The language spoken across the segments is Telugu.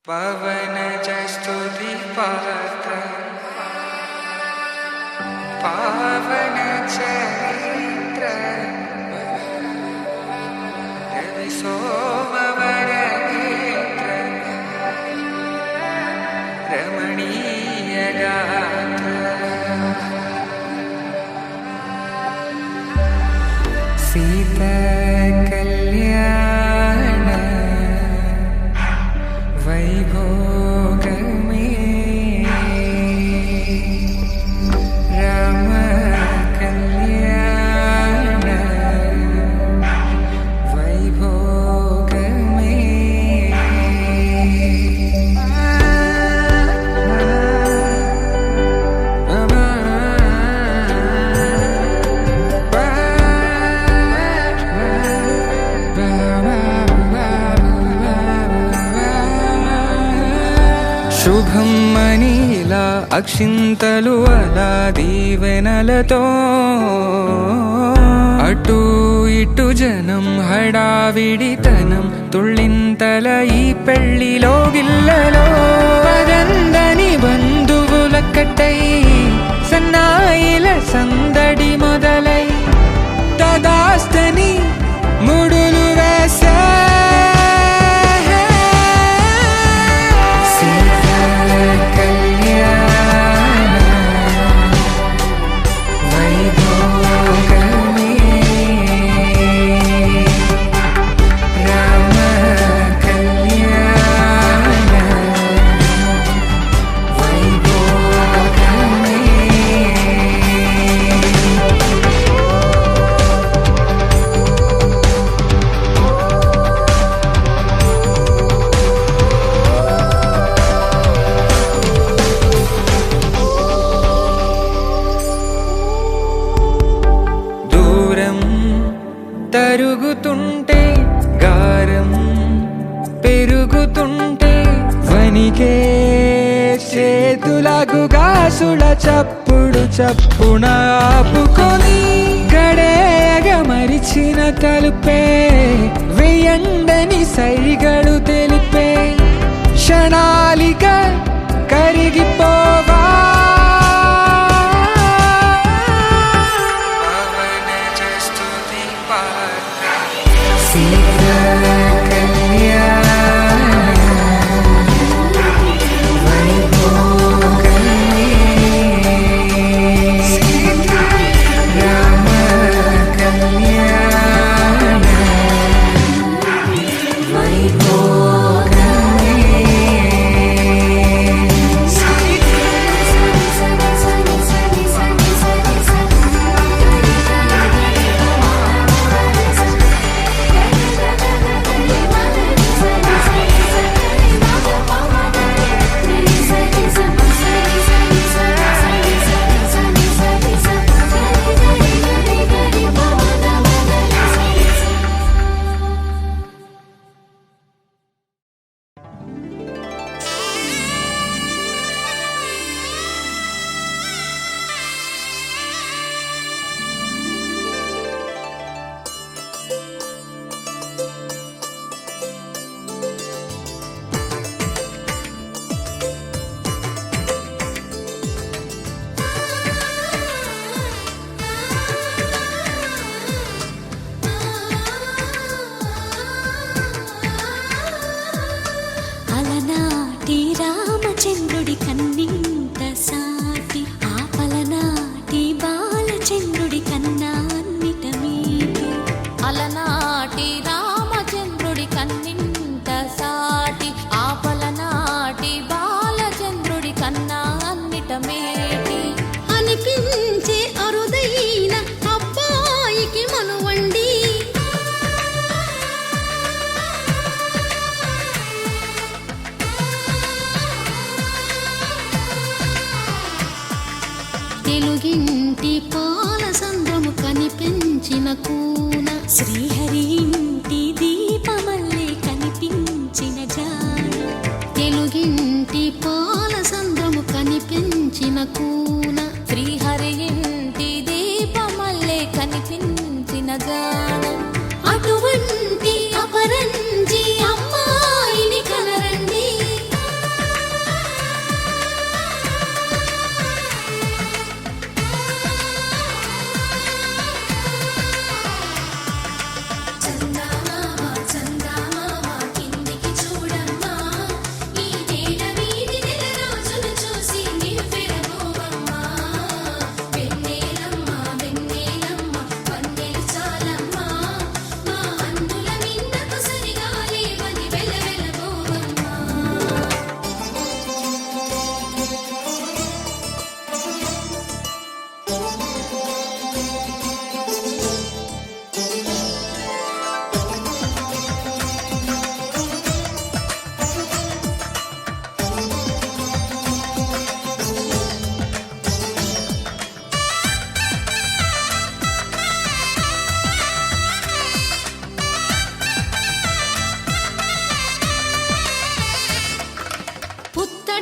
पवनज स्तुति पात्र पावन चरित्र रवि सोमवर नेत्र रमणीय गात्र सीता कल्याण वैभोग में राम कल्याण वैभोग శుభం మనీలా అక్షింతలు అలా దీవెనలతో అటు ఇటు జనం హడావిడితనం తుళ్ళింతల ఈ పెళ్లిలో గిల్లలో పదందని బంధువులక్కటై సన్నాయిల సందడి మొదలై తదాస్తని ముడులు వేసే తరుగుతుంటే గారం పెరుగుతుంటే వనికే చేతులకు గాసుల చప్పుడు చప్పున ఆపుకొని గడేగ మరిచిన తలుపే వెయ్యండని సైగడు తెలిపే క్షణాలిక కరిగిపోవా రామచంద్రుడి కన్నింత సాటి ఆపలనాటి బాలచంద్రుడి కన్నా అన్నిట మీటి అలనాటి రామచంద్రుడి కన్నింత సాటి ఆపలనాటి బాలచంద్రుడి కన్నా అన్నిట మేటి అనిపించే అరుదైన అబ్బాయికి మనువండి తెలుగింటి పాల సంద్రము కనిపించిన కూన శ్రీహరి ఇంటి దీపమల్లే కనిపించిన జాడ తెలుగింటి పాల సంద్రము కనిపించిన కూన శ్రీహరి ఇంటి దీపమల్లే కనిపించిన జాడ అటువంటి అపరంజి అమ్మాయిని కనరండి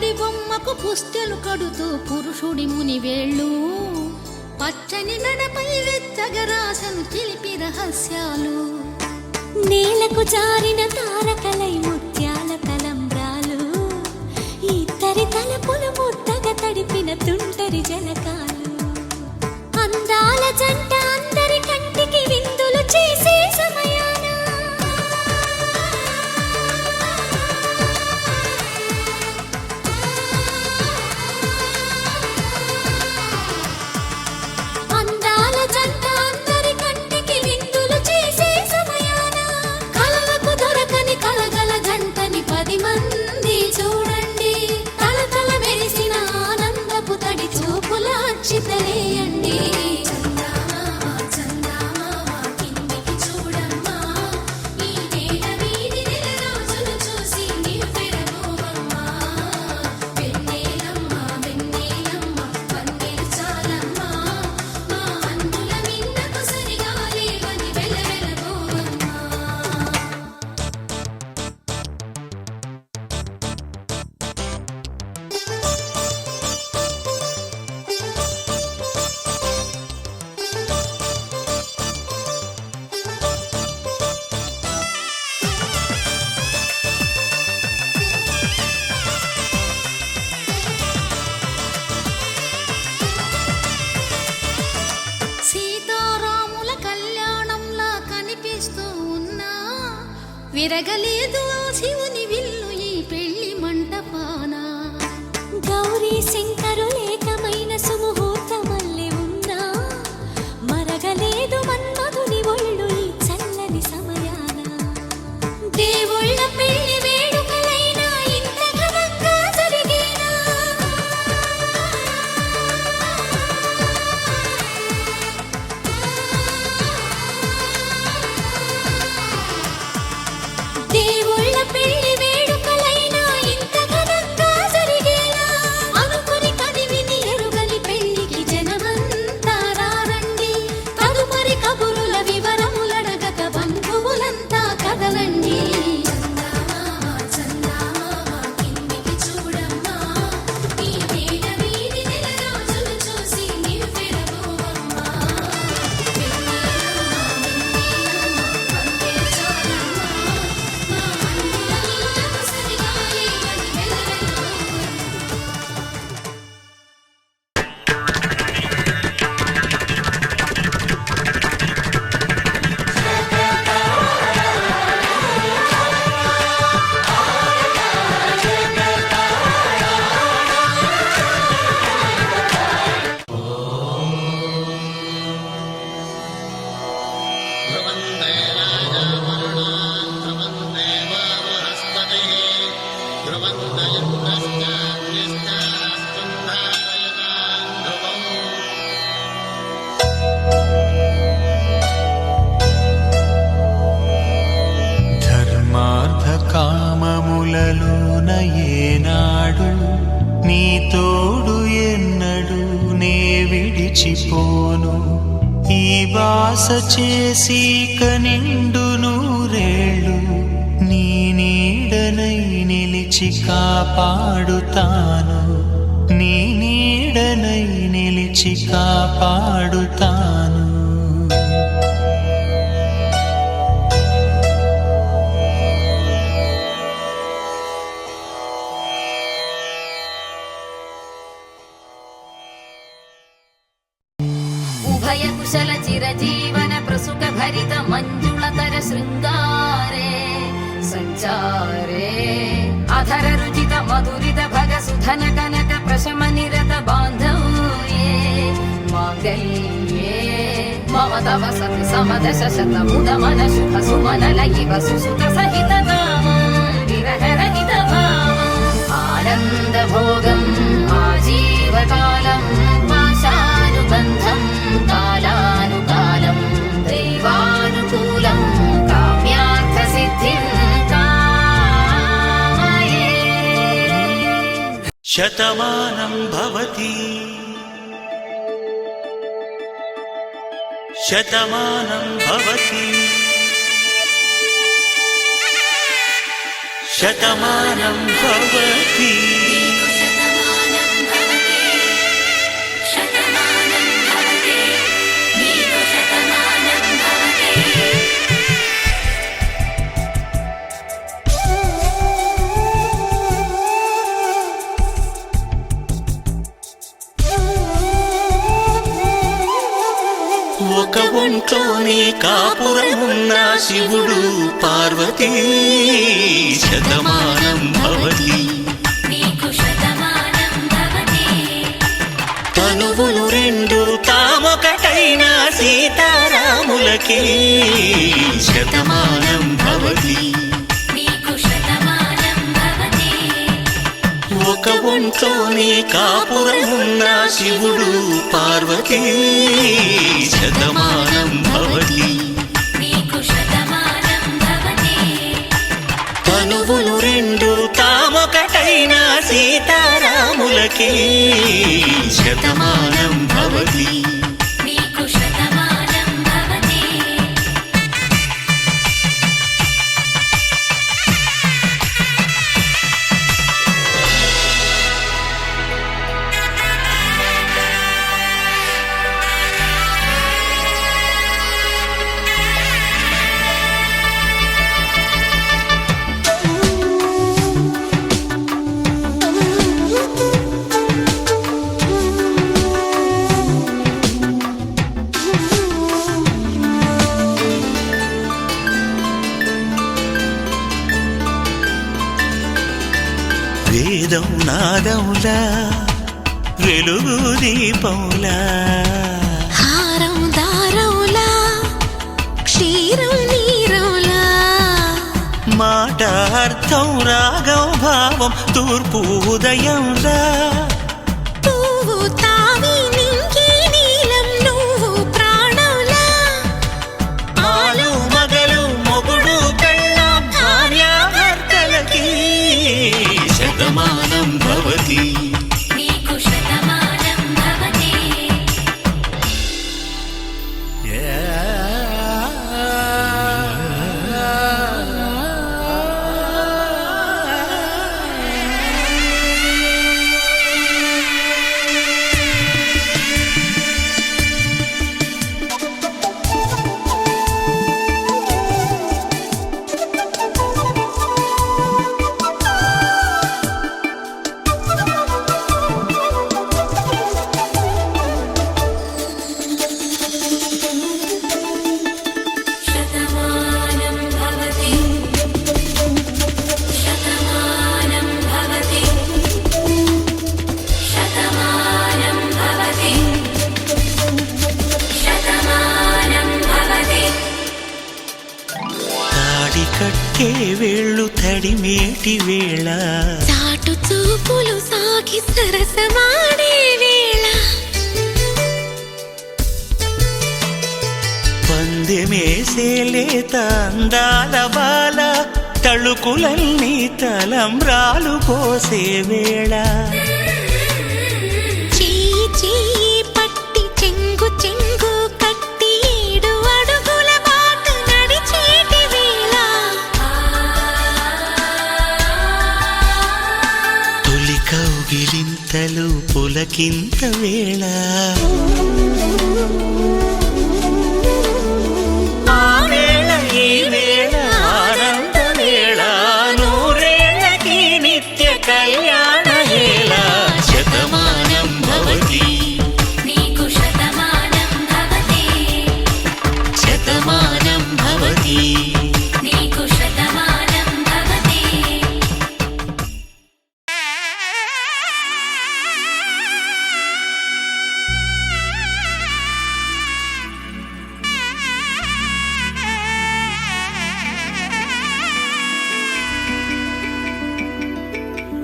పుత్తడి బొమ్మకు పుస్తెలు కడుతూ పురుషుడి ముని వేళ్ళు పచ్చని నడపై వెచ్చగరాసను చిలిపి రహస్యాలు నేలకు జారిన తారకలై ముత్యాల తలంబ్రాలు ఇద్దరి తలపులు ముద్దగా తడిపిన తుంటరి జలకాలు అందాల జంట అందరి కంటికి విందులు చేసే సమయాన అందాల జంట అందరి కంటికి విందులు చేసే సమయాన కలలకు దొరకని కలగల జంటని 10 మంది చూడండి తలతల మెరిసిన ఆనందపు తడి చూపుల అచ్చితలేయండి సీతారాముల కళ్యాణంలా కనిపిస్తూ ఉన్నా విరగలేదు ఆ శివుని విల్లు ఈ పెళ్లి మంటపాన గౌరీ శంకరులేకమైన సుముహూర్తమల్లె ఉన్నా మరగలేదు మన్మధుని ఒళ్ళు ఈ చల్లని సమయాన దేవుళ్ళ పెళ్లి వేడుకలైనా ఇంత ఘనంగా జరిగేనా దేవుళ్ళ పెళ్లి వేడుకలైనా ఇంత ఘనంగా జరిగేలా అనుకుని కదివిని ఎరుగని పెళ్లికి జనమంతా రారండి తదుపరి కబురుల వివరములడగక బంధువులంతా కదలండి ధర్మార్థ కామములలోన ఏనాడు నీ తోడు ఎన్నడు నే విడిచిపోను ఈ బాస చేసి కనిండు నూరేళ్ళు నీ నీడనై నిలిచి కాపాడుతాను నీ నీడనై నిలిచి కాపాడుతాను ఉభయ కుశల చిరజీవన ప్రసుక భరిత మంజుళతర శృంగారే సంచారే అధర రుచిత మధురిత భగ సుధన కనక ప్రశమ నిరత బాంధవ్యే మాంగళ్యే మమ తవ సతి సమదశ శత ముదమన శుభ సుమనల ఇవ సుసుత సహిత కామం విరహ రహిత భావం ఆనంద భోగం ఆజీవకాలం పాశానుబంధం కాలానుకాలం దైవానుకూలం కామ్యార్థ సిద్ధిం కామయే శతమానం భవతి శతమానం భవతి శతమానం భవతి ఒంట్లోనే కాపురమున్న శివుడు పార్వతీ శతమానం భవతి నీకు శతమానం భవతి తనువులు రెండు తామొకటైన సీతారాములకి శతమానం భవతి నీకు శతమానం భవతి ఒక ఒంట్లోనే కాపురమున్న శివుడు పార్వతీ శతమానం భవతి నీకు శతమానం భవతి తనువులు రెండు తామొకటైన సీతారాములకి శతమానం భవతి నీకు శతమానం భవతి వేదం నాదములా వెలుగు దీపములా హారం దారౌలా క్షీరం నీరౌలా మాట అర్థం రాగం భావం తూర్పు ఉదయంలా పువ్వు తావి నింగి నీలం నువ్వు ప్రాణంలా ఆలు మగలు మొగుడు పెళ్ళాం భార్యాభర్తలకి శతమానం భవతి నీకు శతమానం భవతి శతమానం భవతి శతమానం భవతి శతమానం భవతి శతమానం భవతి తాడి కట్టే వేళ్ళు తడిమేటి వేళ చాటు చూపులు సాగి సరసమాడే వేళ పందెమేసేలేత అందాల బాల తళుకులన్నీ తలంబ్రాలు పోసే వేళ చెయ్యి చెయ్యి పట్టి చెంగు చెంగు కట్టి 7 అడుగుల బాట నడిచేటి వేళ తొలి కౌగిలింతలు పులకింత వేళ ఆ వేళ ఈ వేళ ఆనంద వేళ నూరేళ్ళకి నిత్య కళ్యాణ వేళ శతమానం భవతి నీకు శతమానం భవతి శతమానం భవతి నీకు శతమానం భవతి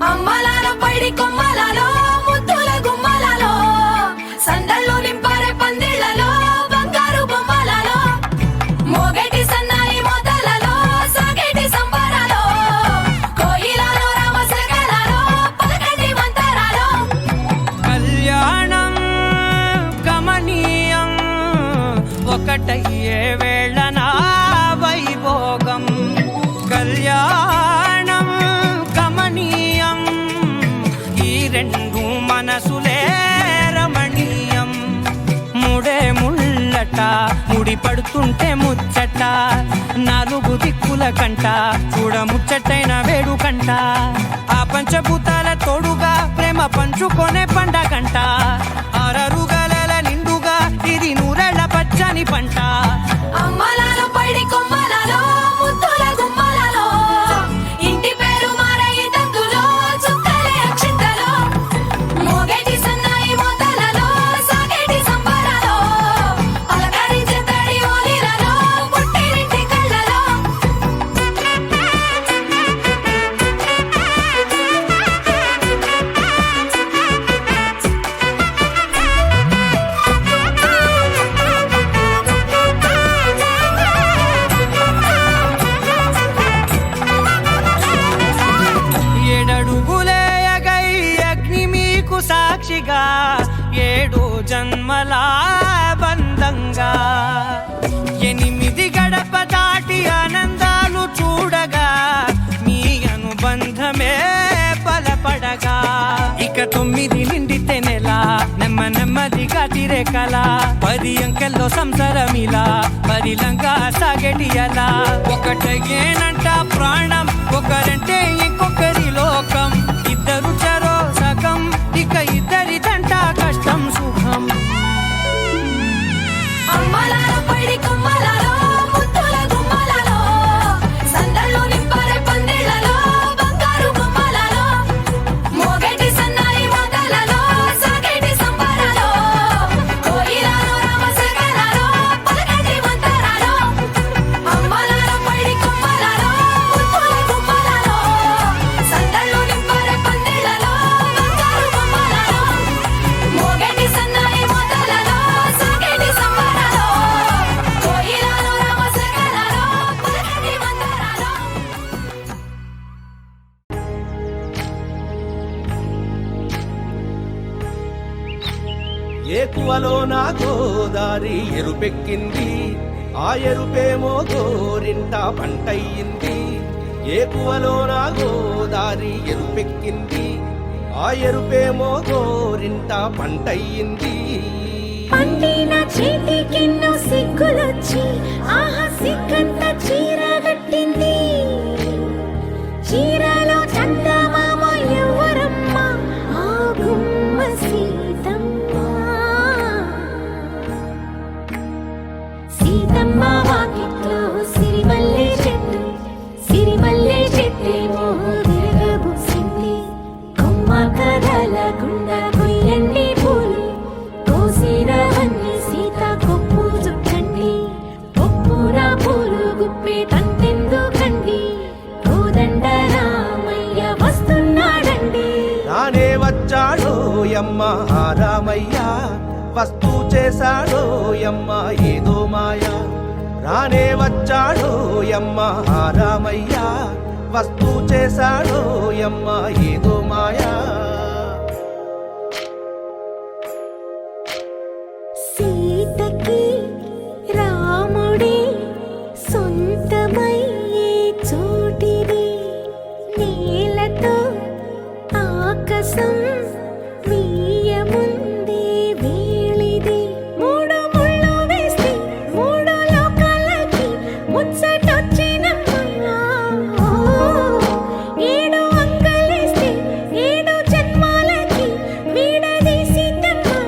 అమ్మలాల పైడి కొమ్మలలో ముద్దుల గుమ్మలలో సందళ్ళు నింపరే పందిళ్లలో బంగారు బొమ్మలలో మోగేటి సన్నాయి మోతలలో సాగేటి సంబరాలో కోయిలలో రామసగలలో పలకండి మంతరాలో కళ్యాణం గమనీయం ఒకటయ్యే వేళ నా వైభోగం కళ్యాణం గమనీయం ఈ రెండు మనసులే రమణీయం ముడే ముళ్ళట ముడి పడుతుంటే ముచ్చట 4 దిక్కుల కంట చూడ ముచ్చటైన వేడుకంట ఆ పంచభూతాల తోడుగా ప్రేమ పంచుకొనే పండగంట 6 గలల నిండుగా ఇది 100 ఏళ్ల పచ్చని పండని పంట. అమ్మలాలో పైడి కొమ్మలలో ముద్దుల గుమ్మలలో ఇంటి పేరు మారయి తందులో చుక్కలే అక్షింతలో మోగేటి సన్నాయి మోతలలో సాగేటి సంబరాలో పలకరించే తడి ఓలిలలో పుట్టినింటి కళ్ళలో. ఏడడుగులే ఎగై అగ్ని మీకు సాక్షిగా 7 జన్మల బంధంగా 8 గడప దాటి ఆనందాలు చూడగా మీ అనుబంధమే బలపడగా ఇక 9 నిండితే నెల నెమ్మదిగా తిరేకల 10 అంకెల్లో సంసారమిలా పరిలంగా సాగేటియలా ఒకటేనంట ప్రాణం ఒకరంటే ఇంకొకరి లోకం ఇద్దరు చరో సగం ఇక ఇద్దరిదంట కష్టం సుఖం. అమ్మలాలో పైడి కొమ్మలలో ముద్దుల గుమ్మలలో సందళ్ళు నింపారే పందిళ్ళలో బంగారు గుమ్మలలో మోగేటి సన్నాయి మోతలలో సాగేటి సంబరాలో కోయిలలో రామశకలలో పలకటి మంతరాలో. అమ్మలాలో పైడి కొమ్మలలో ముద్దుల గుమ్మలలో సందళ్ళు నింపారే పందిళ్ళలో బంగారు గుమ్మలలో మోగేటి సన్నాయి మోతలలో సాగేటి సంబరాలో కోయిలలో రామశకలలో పలకటి మంతరాలో. ఏకువలో నా గోదారి ఎరుపెక్కింది ఆ ఎరుపేమో గోరింట పంటయ్యింది. ఏకువలో నా గోదారి ఎరుపెక్కింది ఆ ఎరుపేమో గోరింట పంటయ్యింది. పండిన చేతికెన్నో సిగ్గులొచ్చి ఆహా సిగ్గంత చీర కట్టింది. చీరలో చందమామ ఎవరమ్మ ఆ గుమ్మ సీతమ్మ. సీతమ్మ వాకిట్లో సిరిమల్లె చెట్టు సిరిమల్లె చెట్టేమో విరగబూసింది. కొమ్మ కదలకుండా కొయ్యండి పూలు కోసినవన్నీ సీత కొప్పు చుట్టండి. కొప్పున పూలు గుప్పే తంతెందుకండి కోదండ రామయ్య వస్తున్నాడండి. రానే వచ్చాడో యమ్మ ఆ రామయ్య వస్తూ చేశాడో యమ్మ ఏదో మాయ. రానే వచ్చాడో యమ్మ ఆ రామయ్య వస్తూ చేశాడో యమ్మ ఏదో మాయా. సీతకి రాముడే సొంతమయ్యే చోటిది. నేలతో ఆకాశం వీయముందే వేళిది. 3 ముళ్ళు వేస్తే 3 లోకాలకి ముచ్చటొచ్చినమ్మా. 7 అంకెలేస్తే 7 జన్మాలకి వీడదీసిందమ్మా.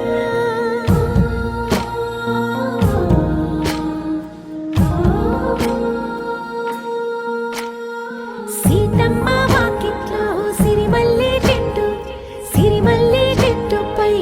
సీతమ్మ వాకిట్లో సిరిమల్లె చెట్టు సిరిమల్లె చెట్టుపై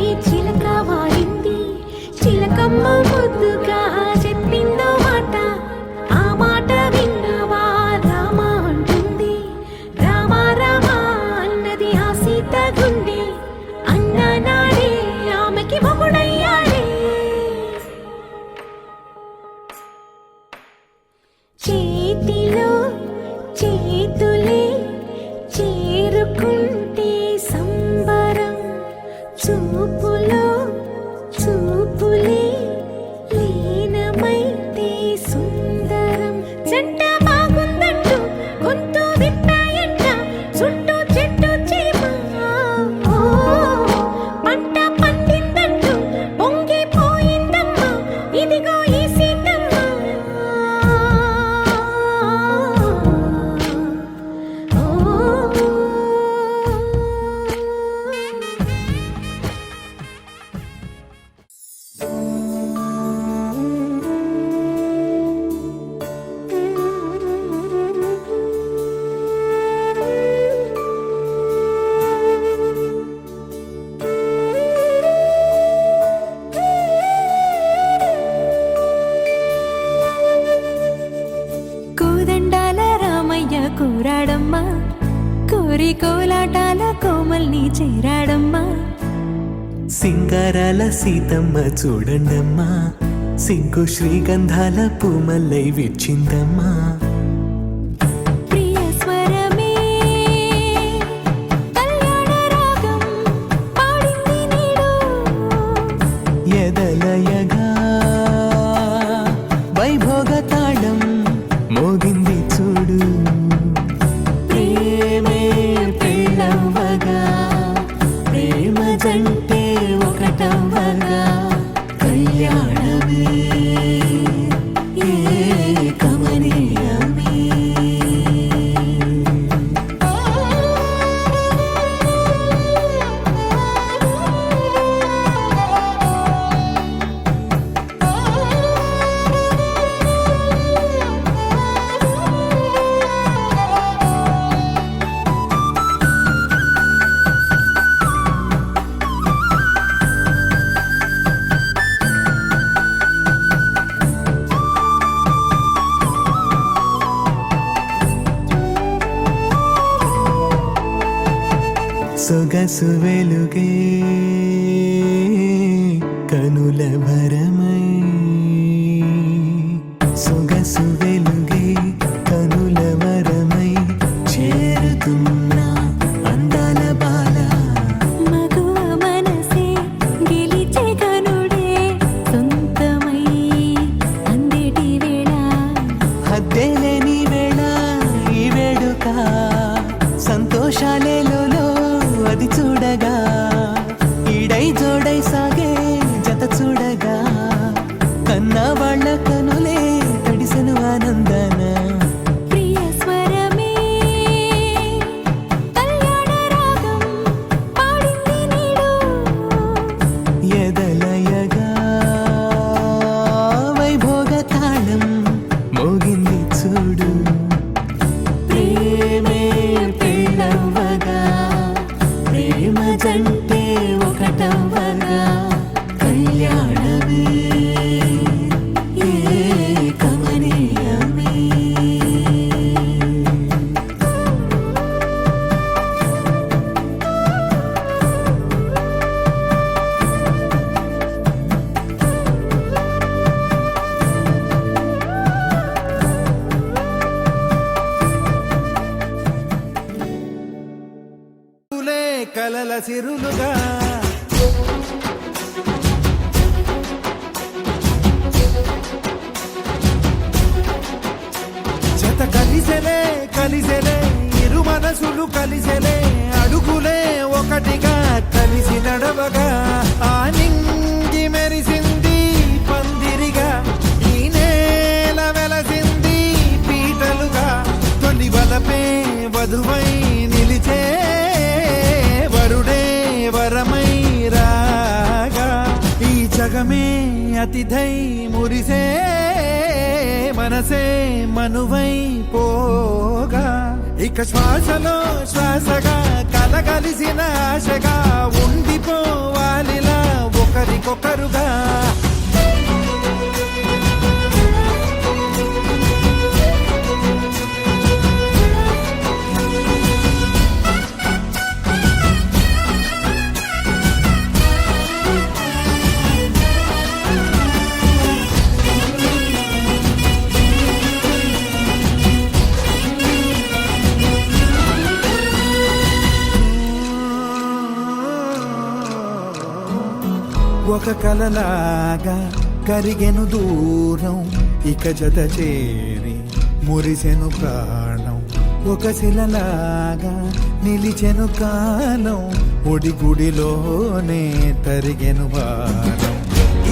కోలాటాల కోమల్ని చేరాడమ్మా. సింగారాల సీతమ్మ చూడండమ్మా, సింగు శ్రీగంధాల పూమల్లై విచ్చిందమ్మా. ప్రియ స్వరమే కళ్యాణ రాగం పాడింది నేడు. ఎదలయగా వైభోగ తాళం మోగింది చూడు. ప్రేమే పెళ్ళవ్వగా, ప్రేమ జంటే ఒకటవ్వగా, కళ్యాణమే కమనీయమే. సొగసు వెలుగే కనుల భరమై, సొగసు వెలుగే కనుల వరమై చేరుతున్న అందాల బాల. మగువ మనసే గెలిచే కనుడే సొంతమై అందేటి వేళ. హద్దేలేని వేళ ఈ వేడుక, సంతోషాలేలో అది చూడగా, ఈడై జోడై సాగే జత చూడగా, కన్నా వాళ్ళ కనులే తడిసెను ఆనందన. ప్రియ స్వరమే కళ్యాణ రాగం పాడింది నేడు. ఎదలయగా వైభోగ తాళం మోగింది చూడు. ప్రేమే పెళ్ళవ్వగా, ప్రేమ జంటే ఒకటవ్వగా, కళ్యాణమే కమనీయమే. కలల సిరులుగా జత కలిసెలే కలిసెలే ఇరు మనసులు కలిసెలే, అడుగులే ఒకటిగా కలిసి నడవగా, ఆ నింగి మెరిసింది పందిరిగా, ఈ నేల వెలసింది పీటలుగా, తొలి వలపే వధువై నిలిచే, వరుడే వరమై రాగా, ఈ జగమే అతిథై మురిసే, మనసే మనువై పోగా, ఇక శ్వాసలో శ్వాసగా కలగలిసిన ఆశగా ఉండిపోవాలిలా ఒకరికొకరుగా. ఒక కలలాగా కరిగెను దూరం, ఇక జత చేరి మురిసెను ప్రాణం, ఒక శిలలాగా నిలిచెను కాలం, ఒడిగుడిలోనే తరిగెను వారం.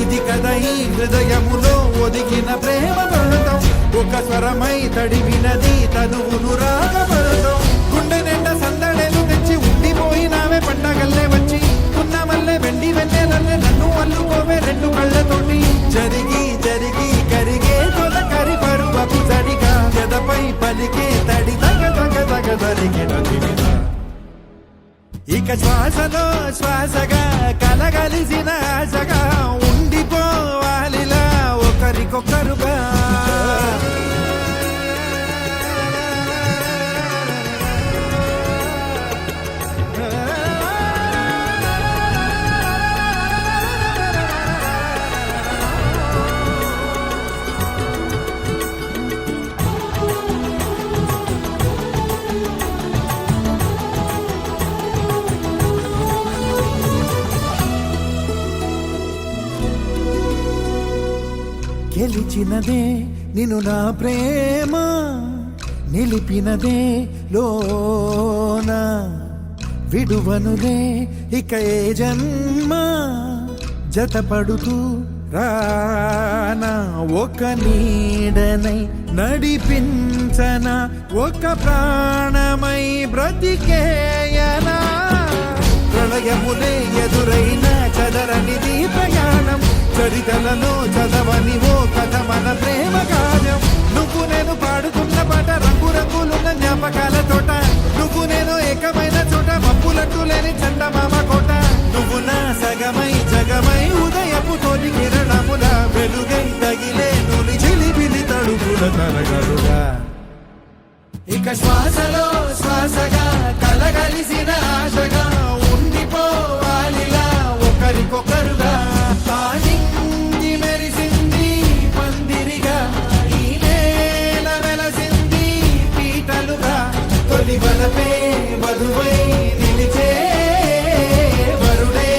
ఇది కదా ఈ హృదయములో ఒదిగిన ప్రేమ పడతాం, ఒక స్వరమై తడివినది తనువును రాగపడతాం. గుండె నిండా సందడేలు తెచ్చి ఉండిపోయినావే పండగల్లే వచ్చి, ఉన్న మల్లె వెండి వెన్నెలల్లే నన్ను అల్లుకోవే రెండు కళ్ళతోటి. జరిగి జరిగి కరిగే తొల కరి పరువకు సరిగా, ఎదపై పలికే తడి తగ తగ తగ తరిగిన తిరిగా. ఇక శ్వాసలో శ్వాసగా కలగలిసిన ఆశగా ఉండిపోవాలిలా ఒకరికొకరుగా. గెలిచినదే నిన్ను నా ప్రేమ నిలిపినదే లోన విడువనులే ఇక ఏ జన్మ జతపడుతూ రానా ఒక నీడనై నడిపించన ఒక ప్రాణమై బ్రతికేయనా ప్రళయములే ఎదురైన చదరనిది ప్రయాణం చరితలలో చదవని ఓ కథ మన ప్రేమ కార్యం నువ్వు నేను పాడుతున్న పాట రంగు రంగులున్న జ్ఞాపకాల తోట నువ్వు నేను ఏకమైన చోట మబ్బులట్టు లేని చందమామ కోట నువ్వు నా సగమై జగమై ఉదయపు తోటి కిరణముల వెలుగై తగిలే నులి చిలిపిలి తడుపుల తరగలుగా ఇక శ్వాసలో శ్వాసగా కలగలిసిన ఆశగా ఉండిపోవాలిలా ఒకరికొకరుగా తానింది మెరిసింది పందిరిగా ఈ నేల వెలసింది పీటలుగా తొలి బలపే వధువై నిలిచే వరుడే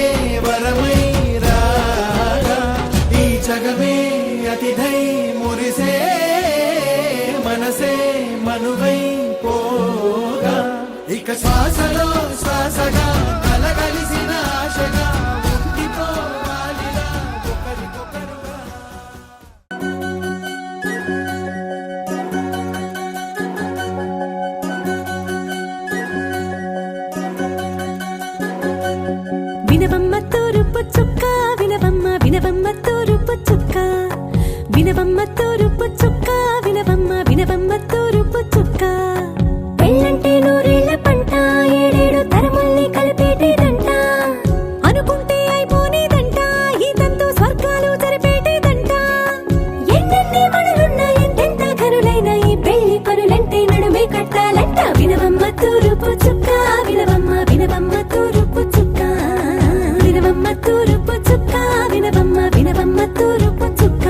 వరమై రాగా ఈ జగమే అతిథై మురిసే మనసే మనువై పోగా ఇక శ్వాసలో శ్వాసగా కలగలిసిన ఆశగా ఉండిపోవాలిలా ఒకరికొకరుగా వినవమ్మ తూరుపు చుక్క వినవమ్మ వినవమ్మ తూరుపు చుక్క వినవమ్మ తూరుపు చుక్క వినవమ్మ వినవమ్మ తూరుపు చుక్క పెళ్ళంటే నూరేళ్ల పంట ఏడేడు తరముల్ని కలిపేటేదంట అనుకుంటే అయిపోనేదంట ఈ తంతు స్వర్గాలు జరిపేటేదంట ఎన్నెన్ని మనులున్న ఎంతెంత కనులైన ఈ పెళ్లి పనులంటే నడుమే కట్టాలంట వినవమ్మ తూరుపు చుక్క వినవమ్మ వినవమ్మ తూరుపు చుక్క వినవమ్మ తూరుపు చుక్క వినవమ్మ వినవమ్మ తూరుపు చుక్క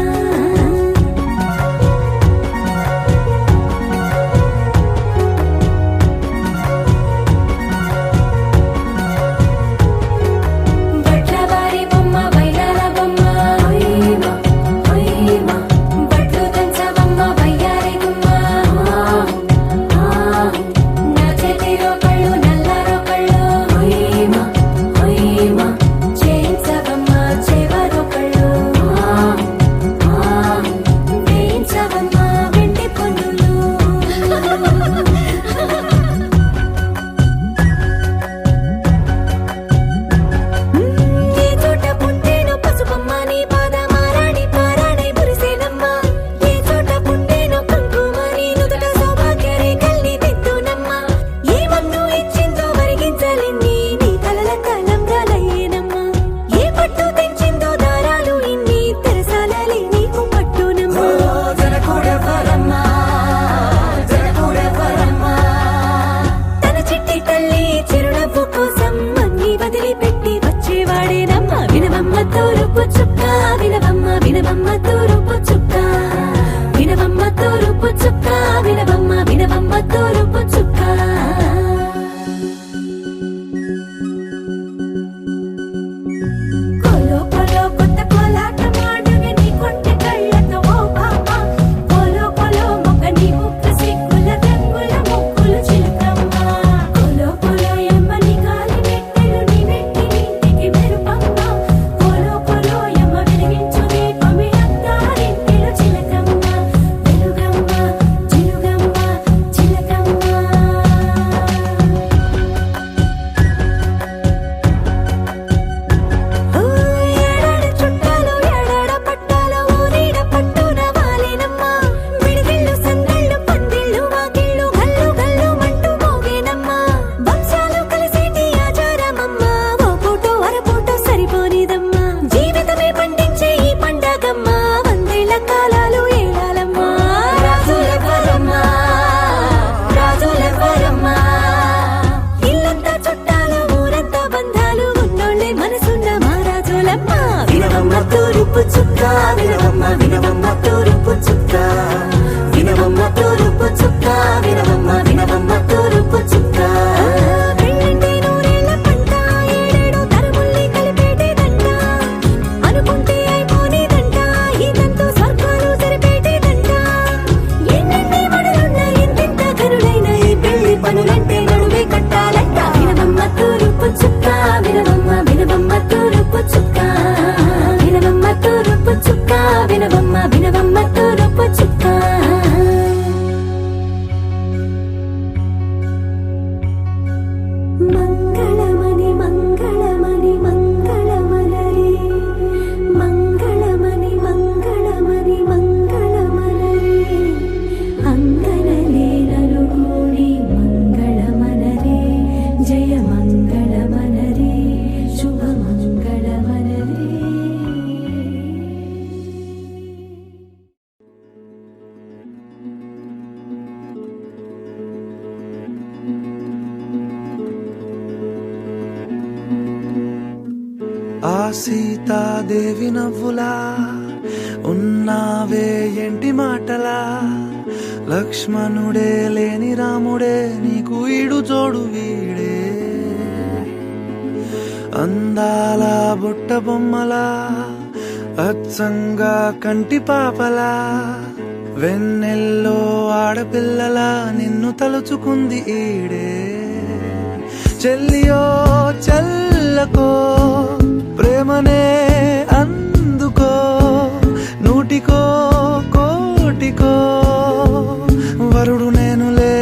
బట్లవారి బొమ్మ వైరాల బొమ్మ హొయ్యమా హొయ్యమా బట్లు దంచవమ్మ వయ్యారి గుమ్మ నా చేతిలో కళ్ళు నల్లారో కళ్ళు హొయ్యమా హొయ్యమా చేయించవమ్మ చేవరో కళ్ళు వేయించవమ్మ వెండి పన్నులు ఏ చోట పుట్టేనో పసుపమ్మ నీ పాదమారాణి పారాణి మురిసేనమ్మ ఏ చోట పుట్టేనో కుంకుమ నీ నుదుట సౌభాగ్య రేఖల్ని దిద్దునమ్మ ఏ మన్ను ఇచ్చిందో వరిగించలిన్ని నీ తలల తలంబ్రాలయ్యేనమ్మ ఏ పట్టు తెంచిందో దారాలు ఇన్ని తెరసాలలి నీకు పట్టునమ్మ జనకూడెవరమ్మ జనకూడెవరమ్మ తన చిట్టి తల్లి చిరునవ్వు కోసం అన్ని వదిలిపెట్టి వచ్చేవాడేనమ్మ వినవమ్మ తూరుపు చుక్క వినవమ్మ వినవమ్మ తూరుపు చుక్క వినవమ్మ తూరుపు చుక్క వినవమ్మ వినవమ్మ తూరుపు చుక్క కొలో కొలో కొత్త కోలాటమాడవే నీ కొంటె కళ్ళతో ఓ బామ్మ కొలో కొలో మొగ్గ నీ ముక్కు సిగ్గుల రంగుల ముక్కులు చిలుకమ్మ కొలో కొలో ఎమ్మ నీ కాలి మెట్టెలు నీ మెట్టి నింటికి మెరుపమ్మ కొలో కొలో ఎమ్మ వెలిగించు దీపమి అద్దాల ఆ సీతాదేవి నవ్వులా ఉన్నావే ఎంటి మాటలా లక్ష్మణుడే లేని రాముడే నీకు ఈడు జోడు వీడే అందాల బుట్ట బొమ్మలా అచ్చంగా కంటి పాపలా వెన్నెల్లో ఆడపిల్లలా నిన్ను తలుచుకుంది ఈడే చెల్లియో చల్లకో ప్రేమనే అందుకో నూటికో కోటికో వరుడు నేనులే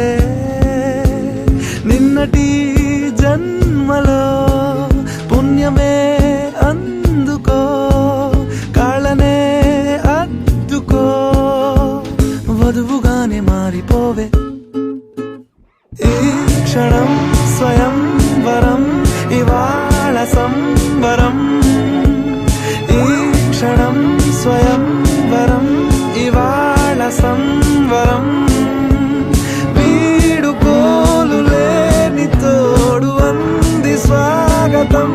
నిన్నటి జన్మలో పుణ్యమే అందుకో కాళ్ళనే అద్దుకో వధువుగానే మారిపోవే ఈ క్షణం స్వయం వరం ఇవాళ సంబరం ఈ క్షణం స్వయం వరం ఇవాళ సంవరం వీడుకోలు లేని తోడు అంది స్వాగతం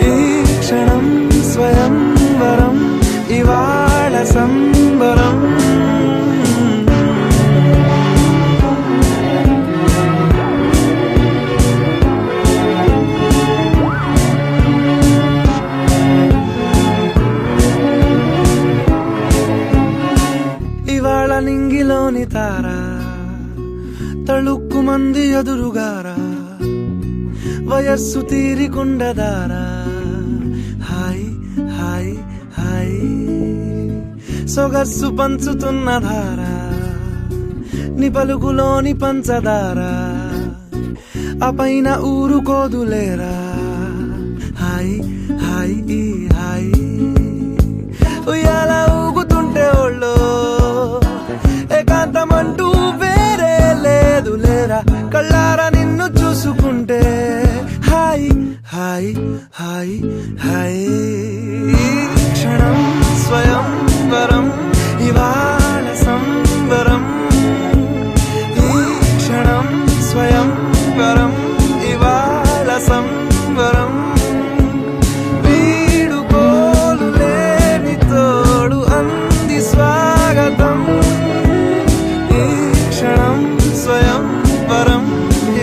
ఈ క్షణం స్వయం వరం ఇవాళ సంబరం నింగిలోని తారా తళుక్కు మంది ఎదురుగారా వయస్సు తీరికుండదారా హాయ్ హాయ్ హాయ్ సొగస్సు పంచుతున్న ధారా ని పలుకులోని పంచదారా ఆ పైన ఊరుకోదులేరా హాయ్ హాయ్ ఈ హాయ్ ఉయ్యాల ఊగుతుంటే ఒళ్ళో ఏకాంతమంటూ వేరే లేదు లేరా కళ్ళారా నిన్ను చూసుకుంటే హాయ్ హాయ్ హాయ్ హాయ్ క్షణం స్వయం వరం ఇవాళ సంబరం ఈ క్షణం స్వయం వరం ఇవాళ సంబరం వీడుకోలు లేని తోడు అంది స్వాగతం క్షణం స్వయం వరం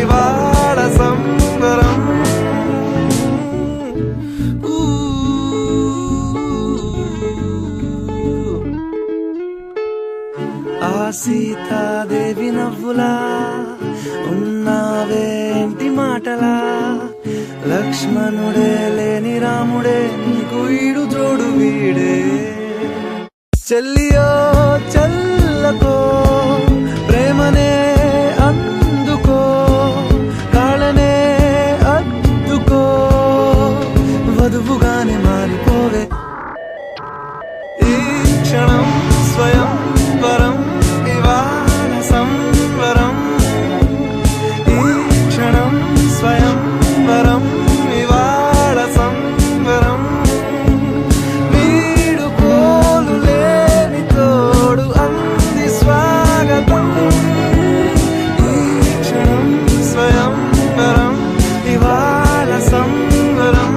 ఇవాళ సంబరం ఆ సీతాదేవి నవ్వులా ఉన్నావేంటి మాటలా లక్ష్మణుడే లేని రాముడే నీకు ఈడు జోడు వీడే చెల్లియో చల్లకో ప్రేమనే అందుకో కాళ్ళనే అద్దుకో వధువుగానే మారిపోవే ఈ క్షణం స్వయం వరం ఇవాళ సంవరం ఈ క్షణం స్వయం వరం ఇవాళ సంవరం వీడుకోలు లేని తోడు అంది స్వాగతం ఈ క్షణం స్వయం వరం ఇవాళ సంవరం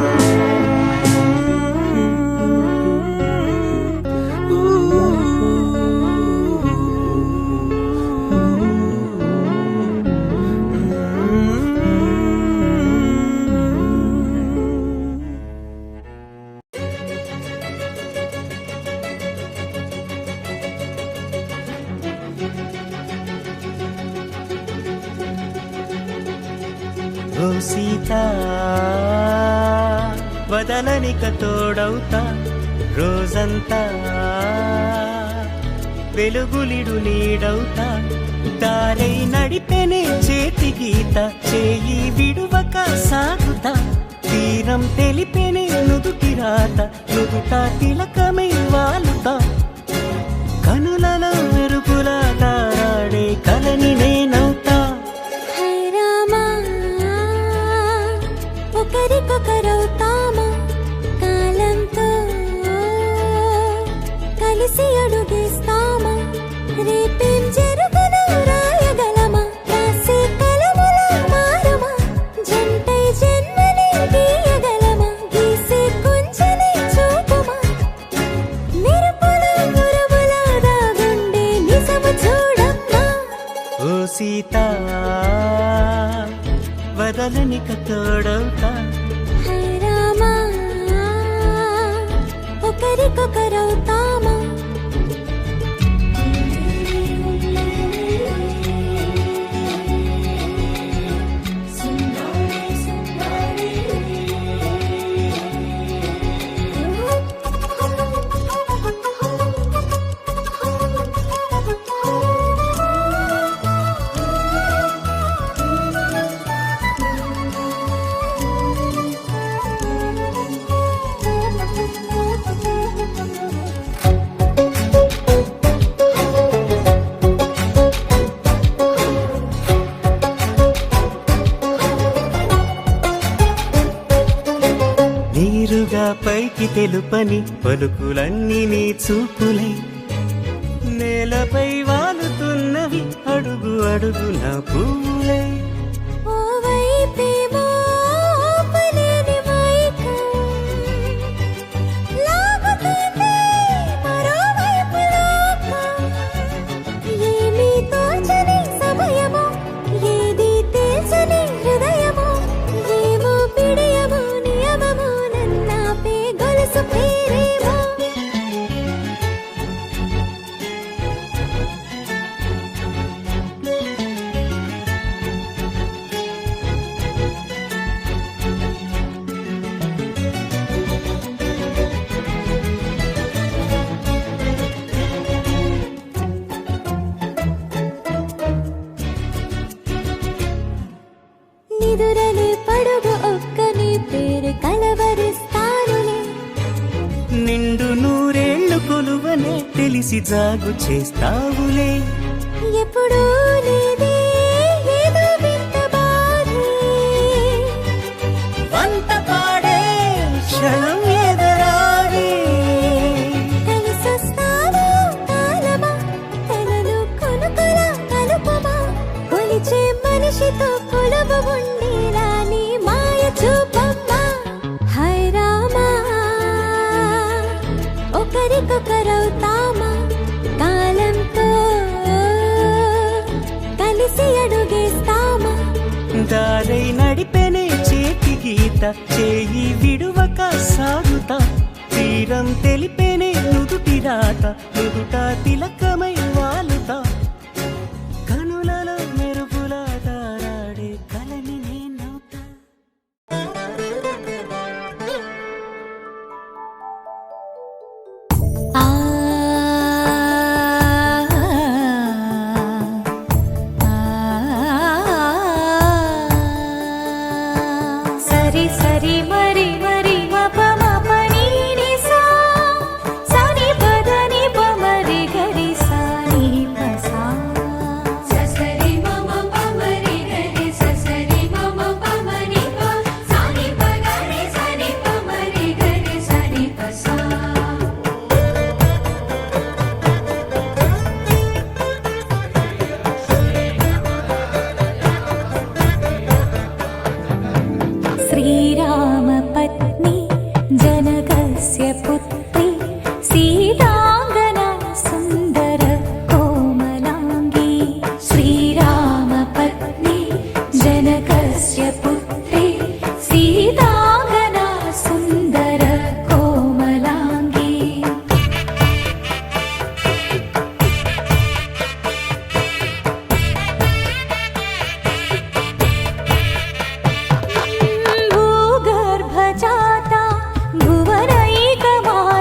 ఓ సీతా వదలనిక తోడవుతా రోజంతా వెలుగులిడు నీడవుతా దారై నడిపెనే చేతి గీత చేయి విడువక సాగుతా తీరం తెలిపెనే నుదుటి రాత నుదుట తిలకమై వాలుతా కనులలో మెరుపులా తారాడే కలని నేనవుతా ఒకరికొకరవుతామా కాలంతో కలిసి అడుగేస్తామా రేపేం జరుగునో రాయగలమా రాసే కలములా మారమా జంటై జన్మని గీయగలమా గీసి తోడవుతా హై రామా ఒకరికొకరవుతామా నీరుగా పైకి తెలుపని పలుకులన్నీ నీ చూపులై నేలపై వాలుతున్నవి అడుగు అడుగు నా పువ్వులై ఓ వైపేమో ఆపలేని మైకం లాగుతుంది మరోవైపు లోకం ఏమీ తోచని సమయమో ఏది తేల్చని హృదయమో ఏమో పిడియమో నియమమో నన్నాపే గొలుసు పేరేమో నిదురలే పడుగు ఒక్కని పేరు కలవరిస్తానులే నిండు నూరేళ్లు కొలువనే తెలిసి జాగు చేస్తావులే ఎప్పుడూ లేదే ఏదో వింత బాధే వంత పాడే క్షణం ఎదరాడే కలిసొస్తావో కాలమా కలలు కొనుకలా కలుపమా కొలిచే మనిషితో కొలువు ఉండేలా నీ మాయ చూపమ్మా హై రామా ఒకరికొకరవుతామా కాలంతో కలిసి అడుగేస్తామా దారై నడిపెనే చేతి గీత చేయి విడువక సాగుతా తీరం తెలిపెనే నుదుటి రాత నుదుట తిలకమై వాలుతా కనులలో మెరుపుల దారాడే కలని నేనవుతా ఆ సరి సరి మరి మరి మప మప నీ ని సా సని పద ని ప మరి గరి సా ని ప సా ససరి మమ పమరి గరి ససరి మమ పమరి ప సాని పగరి సని పమరి గరి సని పసా శ్రీరామ పత్ని జనకస్య పుత్రి సీతాంగనా సుందర కోమలాంగి శ్రీరామ పత్ని జనకస్య పుత్రి సీతాంగనా సుందర కోమలాంగి భూగర్భజాత భువనైకమాత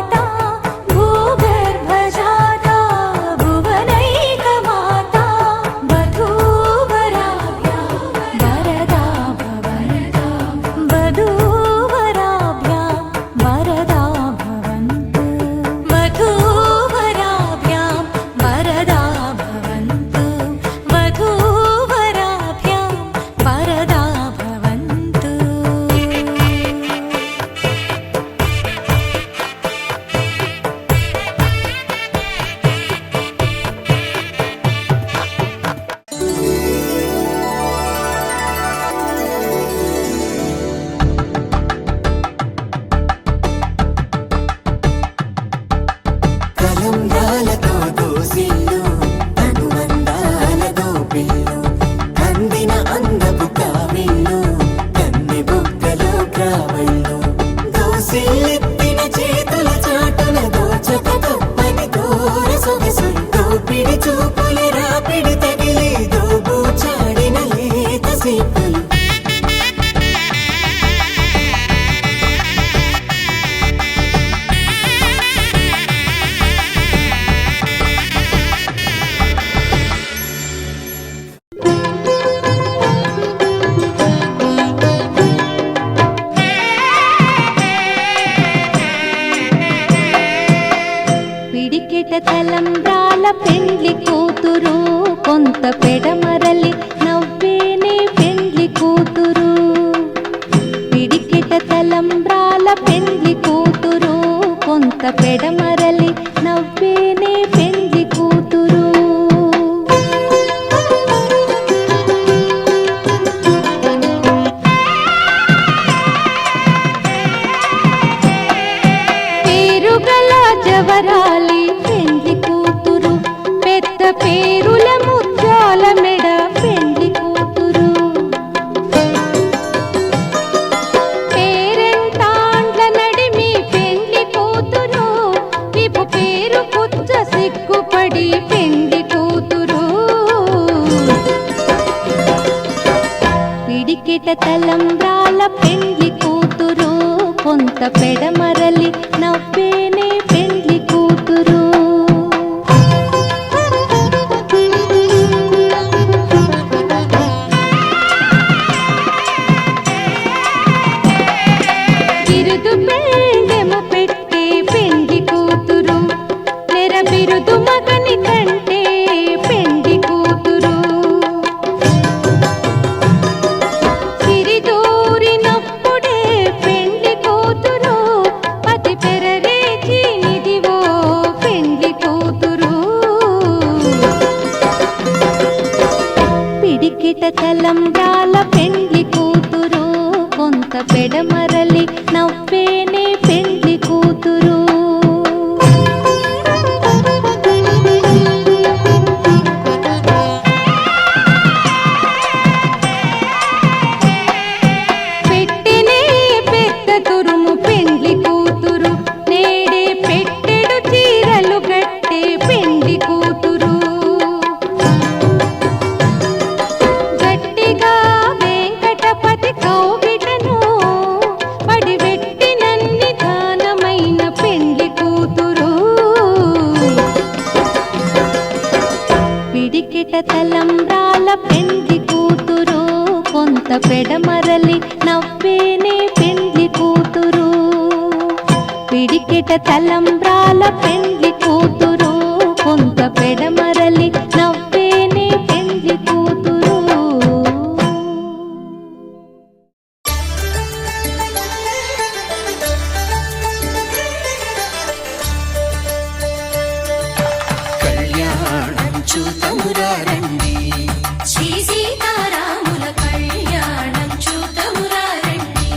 తలంబ్రాల పెండ్లి కూతురు కొంత పెడమరలి నవ్వేనే పెండ్లి కూతురు పిడికిట తలంబ్రాల పెండ్లి కూతురు కొంత పెడమరలి నవ్వేనే పెండ్లి కూతురు పేరుగల జవరాలి పెండ్లి కూతురు పెద్ద పేరుల ముత్యాల మెడ పెండ్లి కూతురు పేరెంటాండ్ల నడిమి పెండ్లి కూతురు విపు పేరు పుచ్చ సిగ్గుపడి పెండ్లి కూతురు పిడికిట తలంబ్రాల పెండ్లి కూతురు కొంత పెడమరలి నవ్వేనే పెండ్లి కూతురు బిరుదు పెండెము పెట్టే పెండ్లి కూతురు నెర బిరుదు మగని కంటే పెండ్లి కూతురు సిరిదూరినప్పుడే పెండ్లి కూతురు పతి పెరరేచి నిదివో పెండ్లి కూతురు పిడికిట తలంబ్రాల పెండ్లి కూతురు కొంత పెడమరలి నవ్వేనే పెండ్లి కూతురు పెట్టెనే పెద్ద తురుము పెండ్లి కూతురు నేడే పెట్టెడు చీరలు గట్టే పెండ్లి కూతురు గట్టిగా వెంకటపతి కౌగిటను పడివెట్టినన్ని దానమైన పెండ్లి కూతురు పిడికిట తలంబ్రాల పెండ్లి కూతురు కొంత పెడమరలి నవ్వేనే పెండ్లి కూతురు పిడికిట తలంబ్రాల పెండ్లి కూతురు కొంత పెడమరలి నవ్వేనే పెండ్లి కూతురు కళ్యాణం చూతమురా రండి శ్రీ సీతారాముల కళ్యాణం చూతమురా రండి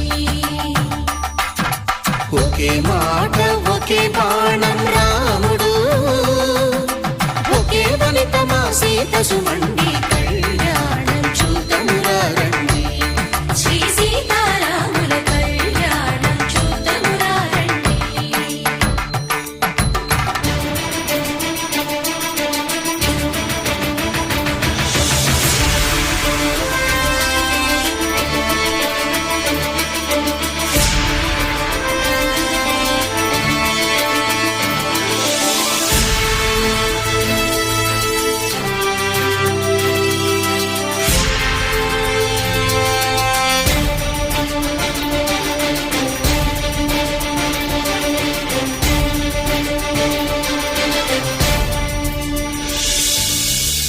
ఒకే మాట ఒకే బాణం రాముడు ఒకే వనిత మా సీత సుమండి కళ్యాణం చూతమురా రండి శ్రీ సీతారాముల కళ్యాణం చూతమురా రండి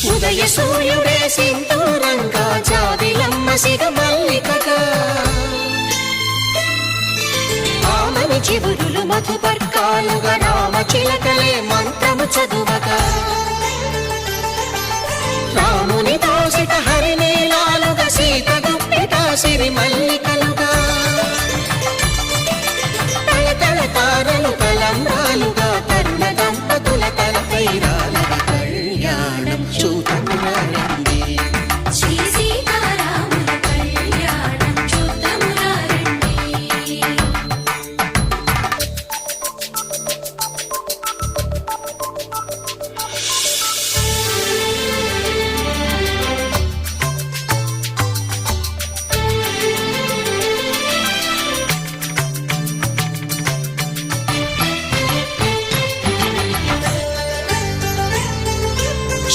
ఉదయ సూర్యుడే సింధూరంగా జాబిలమ్మ సిగ మల్లికగా ఆమని చివురులు మధుపర్కాలుగా రామ చిలకలే మంత్రము చదువగా రాముని దోసిట హరినీలాలుగా సీత గుప్పిట సిరి మల్లికలుగా తళతళ తారలు తలంబ్రాలుగా తరుణ దంపతుల తలపై రాలగా కళ్యాణం చూతమురా రండి శ్రీ సీతారాముల కళ్యాణం చూతమురా రండి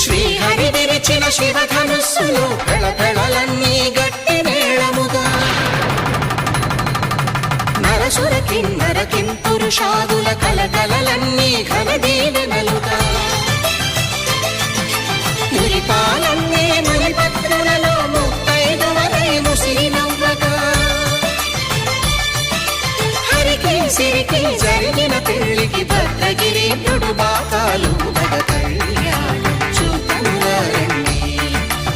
శ్రీహరి విరిచిన శివధనుస్సులు పెళపెళలన్నీ గట్టి మేళముగా నర పరసుర కిన్నర కింపురుషాదుల కలకలలన్నీ ఘన దీవెనలుగా మురిపాలన్నీ మురిపత్రులలో ముత్తైదువలై ముసిరి నవ్వగా హరికి సిరికి జరిగిన పెళ్లికి భద్రగిరీంద్రుడు బాకాలు మగ కళ్యాణం చూతమురారండి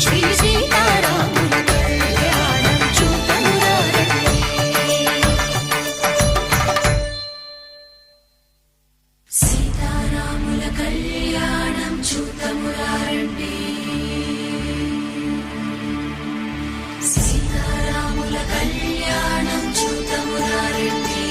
శ్రీ సీతారాముల కళ్యాణం చూతమురారండి సీతారాముల కళ్యాణం చూతమురారండి సీతారాముల కళ్యాణం చూతమురారండి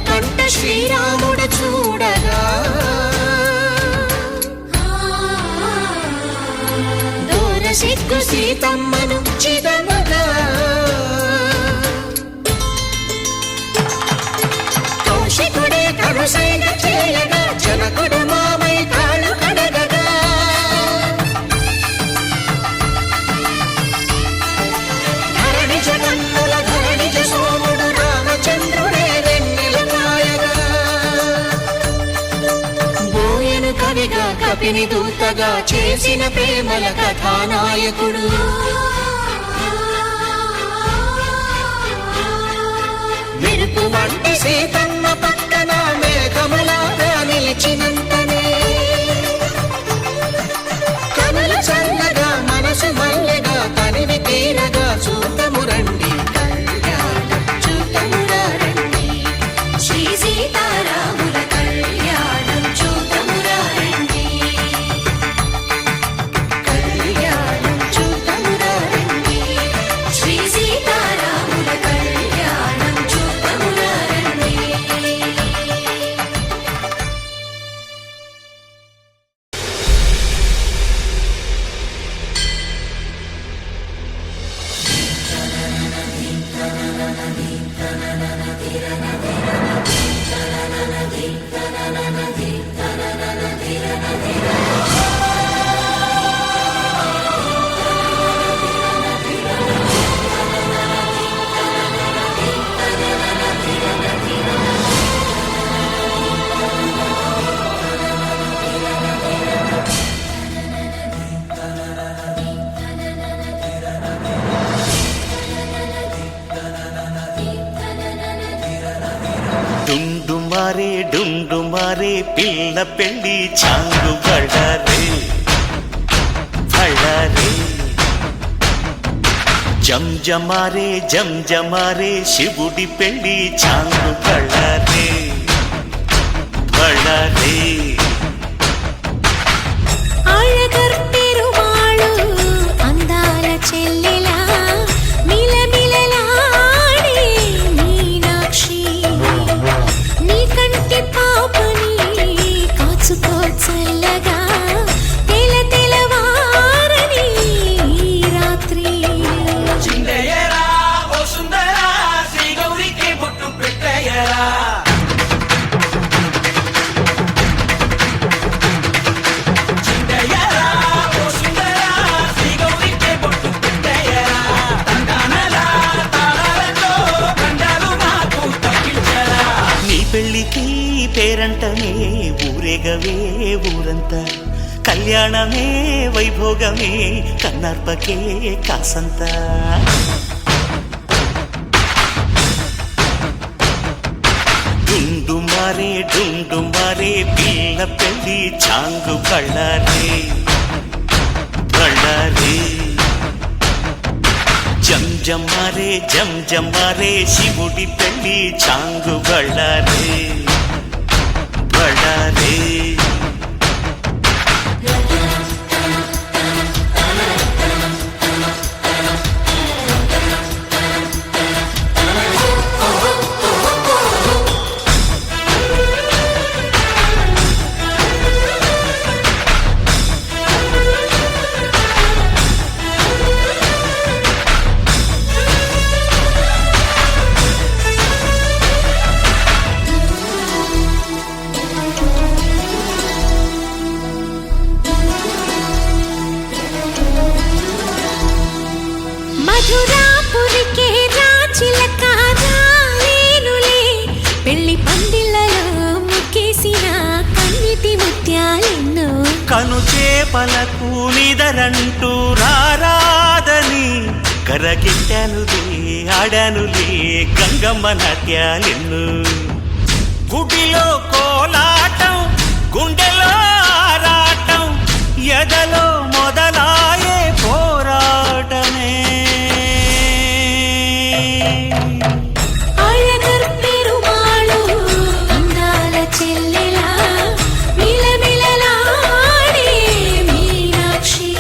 కంట శ్రీరాముడు చూడగా దూర సిగ్గు సీతమ్మను చిదమగా కౌశికుడే కరుసైన చేయగా జనకుడు మామై కాళ్ళు కడగగా ధరణి జగన్నుల ధరణిజ సోముడు రామచంద్రుడే కవిగా కపిని దూతగా చేసిన ప్రేమల కథానాయకుడు మెరుపు వంటి సీతమ్మ పక్కన మేఘములాగా నిలిచినంతనే కనుల చల్లగా మనసు మల్లెగా తనివి తీరగా చూతమురండి కళ్యాణం చూతమురారండి శ్రీ సీతారాముల కళ్యాణం చూతమురారండి కళ్యాణం చూతమురారండి శ్రీ సీతారాముల కళ్యాణం చూతమురారండి డుండుమారే పిల్ల పెళ్ళి చాంగు బళ్ళారే బళ్ళారే జంజమారే శివుడి పెళ్ళి చాంగు బళ్ళారే బళ్ళారే అழகర్ పెరుమాళు అందాల చెల్లెలా మిలమిలలాడే మీనాక్షి నీ కంటి పాపని కాచుకో చల్లగా తెలవారని రాత్రి చిందయ్యరా ఓ సుందరా శ్రీ గౌరికి బొట్టు పెట్టయ్యరా పెళ్ళికి పేరంటమే ఊరేగవే ఊరంతా కళ్యాణమే వైభోగమే కన్నార్పకే కాసంత డుండుమారే పిల్ల పెళ్ళి చాంగు బళ్ళారే బళ్ళారే జం జమ్మారే జం జమ్మారే శివుడి పెళ్లి చాంగు బళ్ళారే బళ్ళారే మధురాపురికే రాచిలక రాలేనులే పెళ్లి పందిళ్ళలో ముక్కేసిన కన్నిటి ముత్యాలెన్నో కను చేపలకు నిదరంటూ రారాదని కరగిట్టానులే ఆడానులే గంగమ్మ నాట్యాలెన్ను గుడిలో కోలాటం గుండెలో ఆరాటం ఎదలో మొదలాయే పోరాటమే అళగర్ పెరుమాళు అందాల చెల్లెలా మిలమిలలాడే మీనాక్షి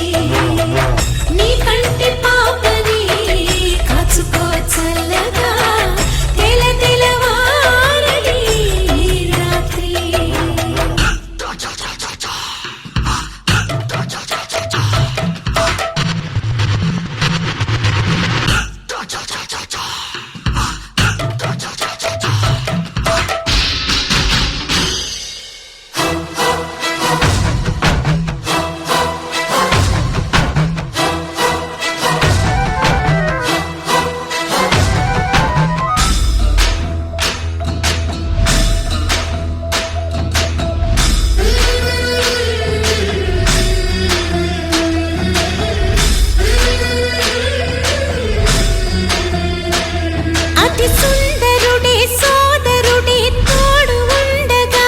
నీ కంటి పాపని కాచుకో చల్లగా తెల తెలవారని ఈ రాత్రి అతి సుందరుడే సోదరుడే తోడు ఉండగా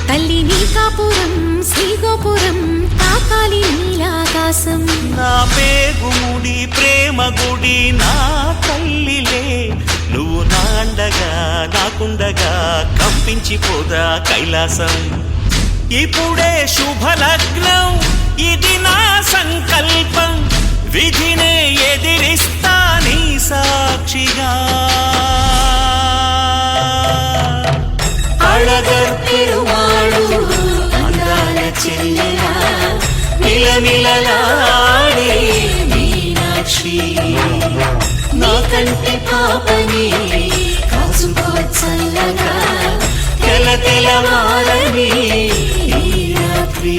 తల్లి నీ కాపురం శ్రీగోపురం తాకాలి నీలాకాశం నా పేగుముడి ప్రేమ గుడి నా తల్లిలే నువ్వు నాండగా నాకుండగా కంపించిపోదా కైలాసం ఇప్పుడే శుభలగ్నం ఇది నా సంకల్పం విధినే ఎదిరిస్తా నీ సాక్షిగా అళగర్ పెరుమాళు అందాల చెల్లెలా మిలమిలలాడే మీనాక్షి నీ కంటి పాపని కాచుకో చల్లగా తెల తెలవారని ఈ రాత్రి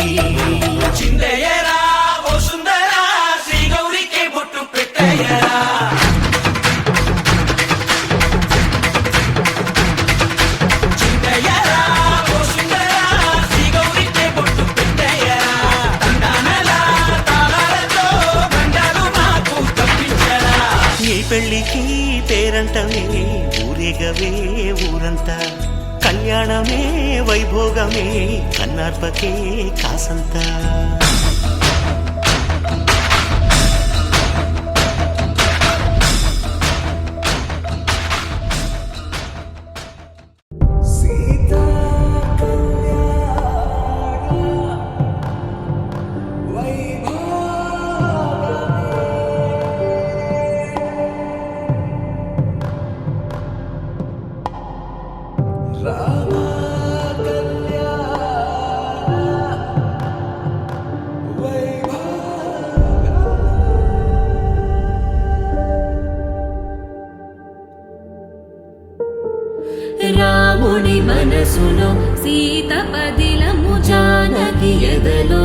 చిందయ్యరా ఓ సుందరా శ్రీ గౌరికి బొట్టు పెట్టయ్యరా చిందయ్యరా ఓ సుందరా శ్రీ గౌరికి బొట్టు పెట్టయ్యరా తండానలా తాళాలతో బండారు మాకు తప్పించరా నీ పెళ్ళికి పేరంటమే ఊరేగవే ఊరంతా కళ్యాణమే వైభోగమే కన్నార్పకే కాసంతా రాముడి మనసులో సీత పదిలము జానకి ఎదలో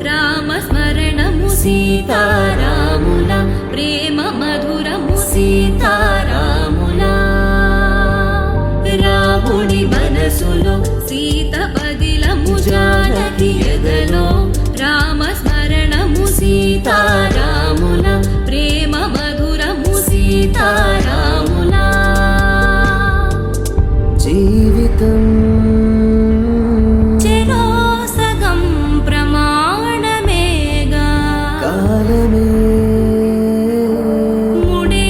రామ స్మరణము సీతారాముల ప్రేమ మధురము సీతారాముల రాముడి మనసులో సీత పదిలము జానకి ఎదలో రామ స్మరణము సీతారాముల ప్రేమ మధురము సీతారాముల జీవితం చెరో సగం ప్రమాణమేగా కాలమే ముడే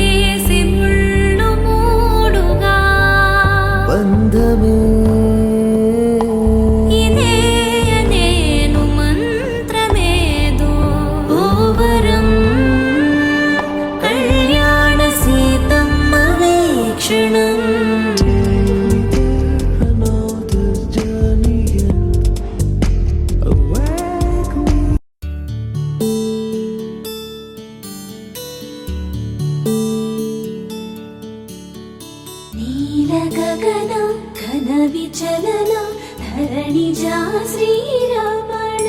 గగన ఘన విచలన ధరణిజా శ్రీరమణ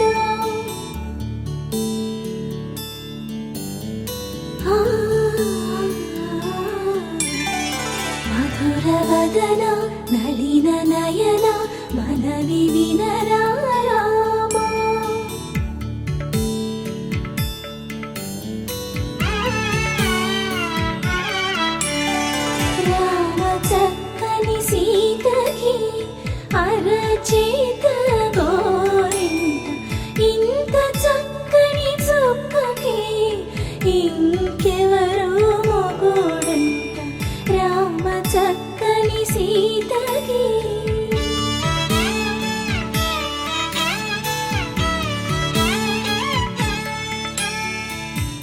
మధుర వదన నళిన నయన మనవి వినరా రామా రామ చక్కని సీతకి అరచేత గోరింట ఇంత చక్కని చుక్కకి ఇంకెవరు మొగుడంట రామ చక్కని సీతకి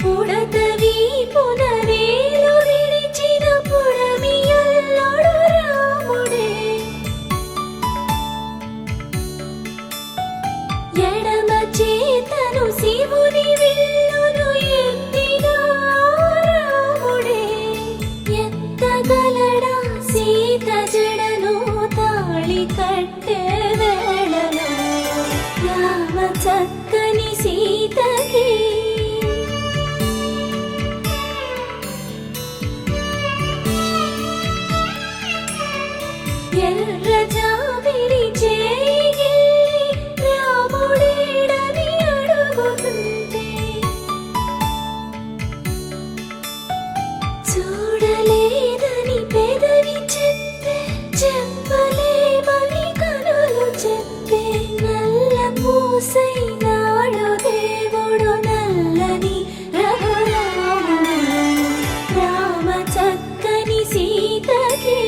పుడతవి పునవేలు విడిచిన పుడమియల్లోడు రాముడే ఎడమ చేతను శివుని విల్లును ఎత్తిన రాముడే ఎత్తగలడా సీత జడను తాళి కట్టే వేళలో రామ చక్కని సీతకి ఎర్ర జాబిలి చేయి రాముడేడని అడుగుతుంటే చూడలేదని పెదవి చెప్పే చెప్పలేమని కనులు చెప్పే నల్ల పూసై నాడు దేవుడు నల్లని రఘురాముడు రామ చక్కని సీతకి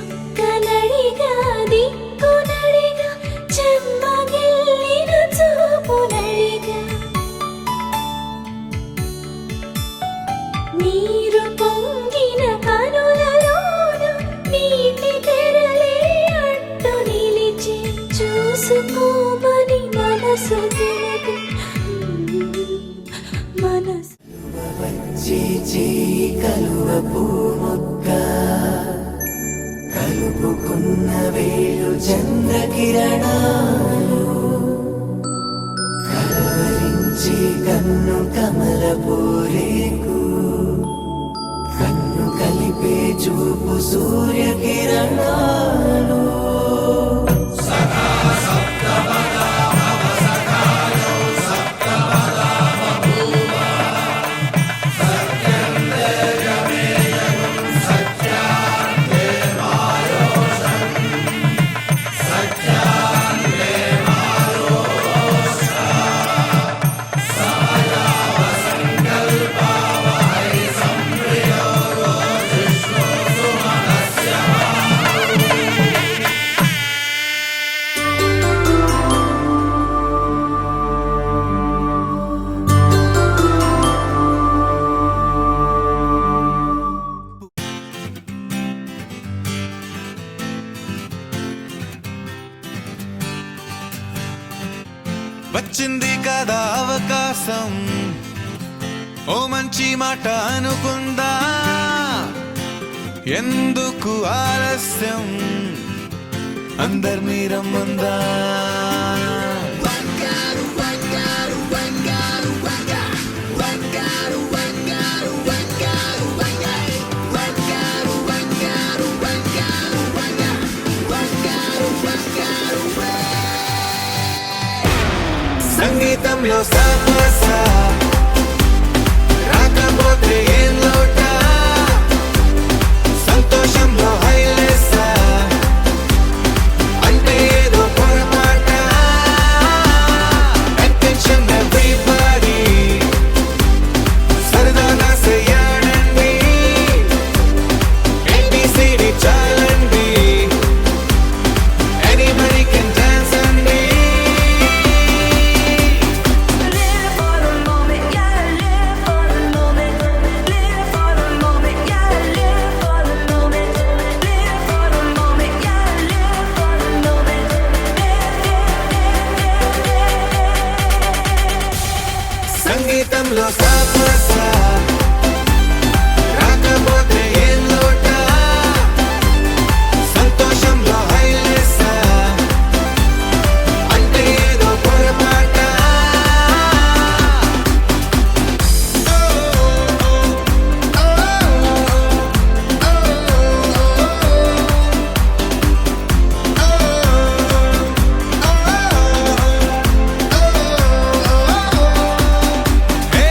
చుక్కనడిగా దిక్కునడిగా చెమ్మగిల్లిన చూపునడిగా నీరు పొంగిన కనులలోన నీటి తెరలే అడ్డు నిలిచి చూసుకోమని మనసు తెలిపి మనసు కలువ పూముక్క కలుపుకున్న వేలు చంద్రకిరణాలు కలవరించి కన్ను కమల పూరేకు కన్ను కలిపే చూపు సూర్యకిరణాలు వచ్చింది కదా అవకాశం ఓ మంచి మాట అనుకుందా ఎందుకు ఆలస్యం అందరినీ రమ్మందా సంగీతంలో సామస రాకపోతే ఏం లోట సంతోషంలో హైలేస అంటే ఏదో పొరపాట attention everybody సరదాగా చేయాలండి ABCD చాలండి anybody can dance అండి Live for the moment, yeah, live for the moment. మనసులో సాపసా రాకపోతే ఏం లోట సంతోషంలో హైలేసా అంటే ఏదో పొరపాట ఏ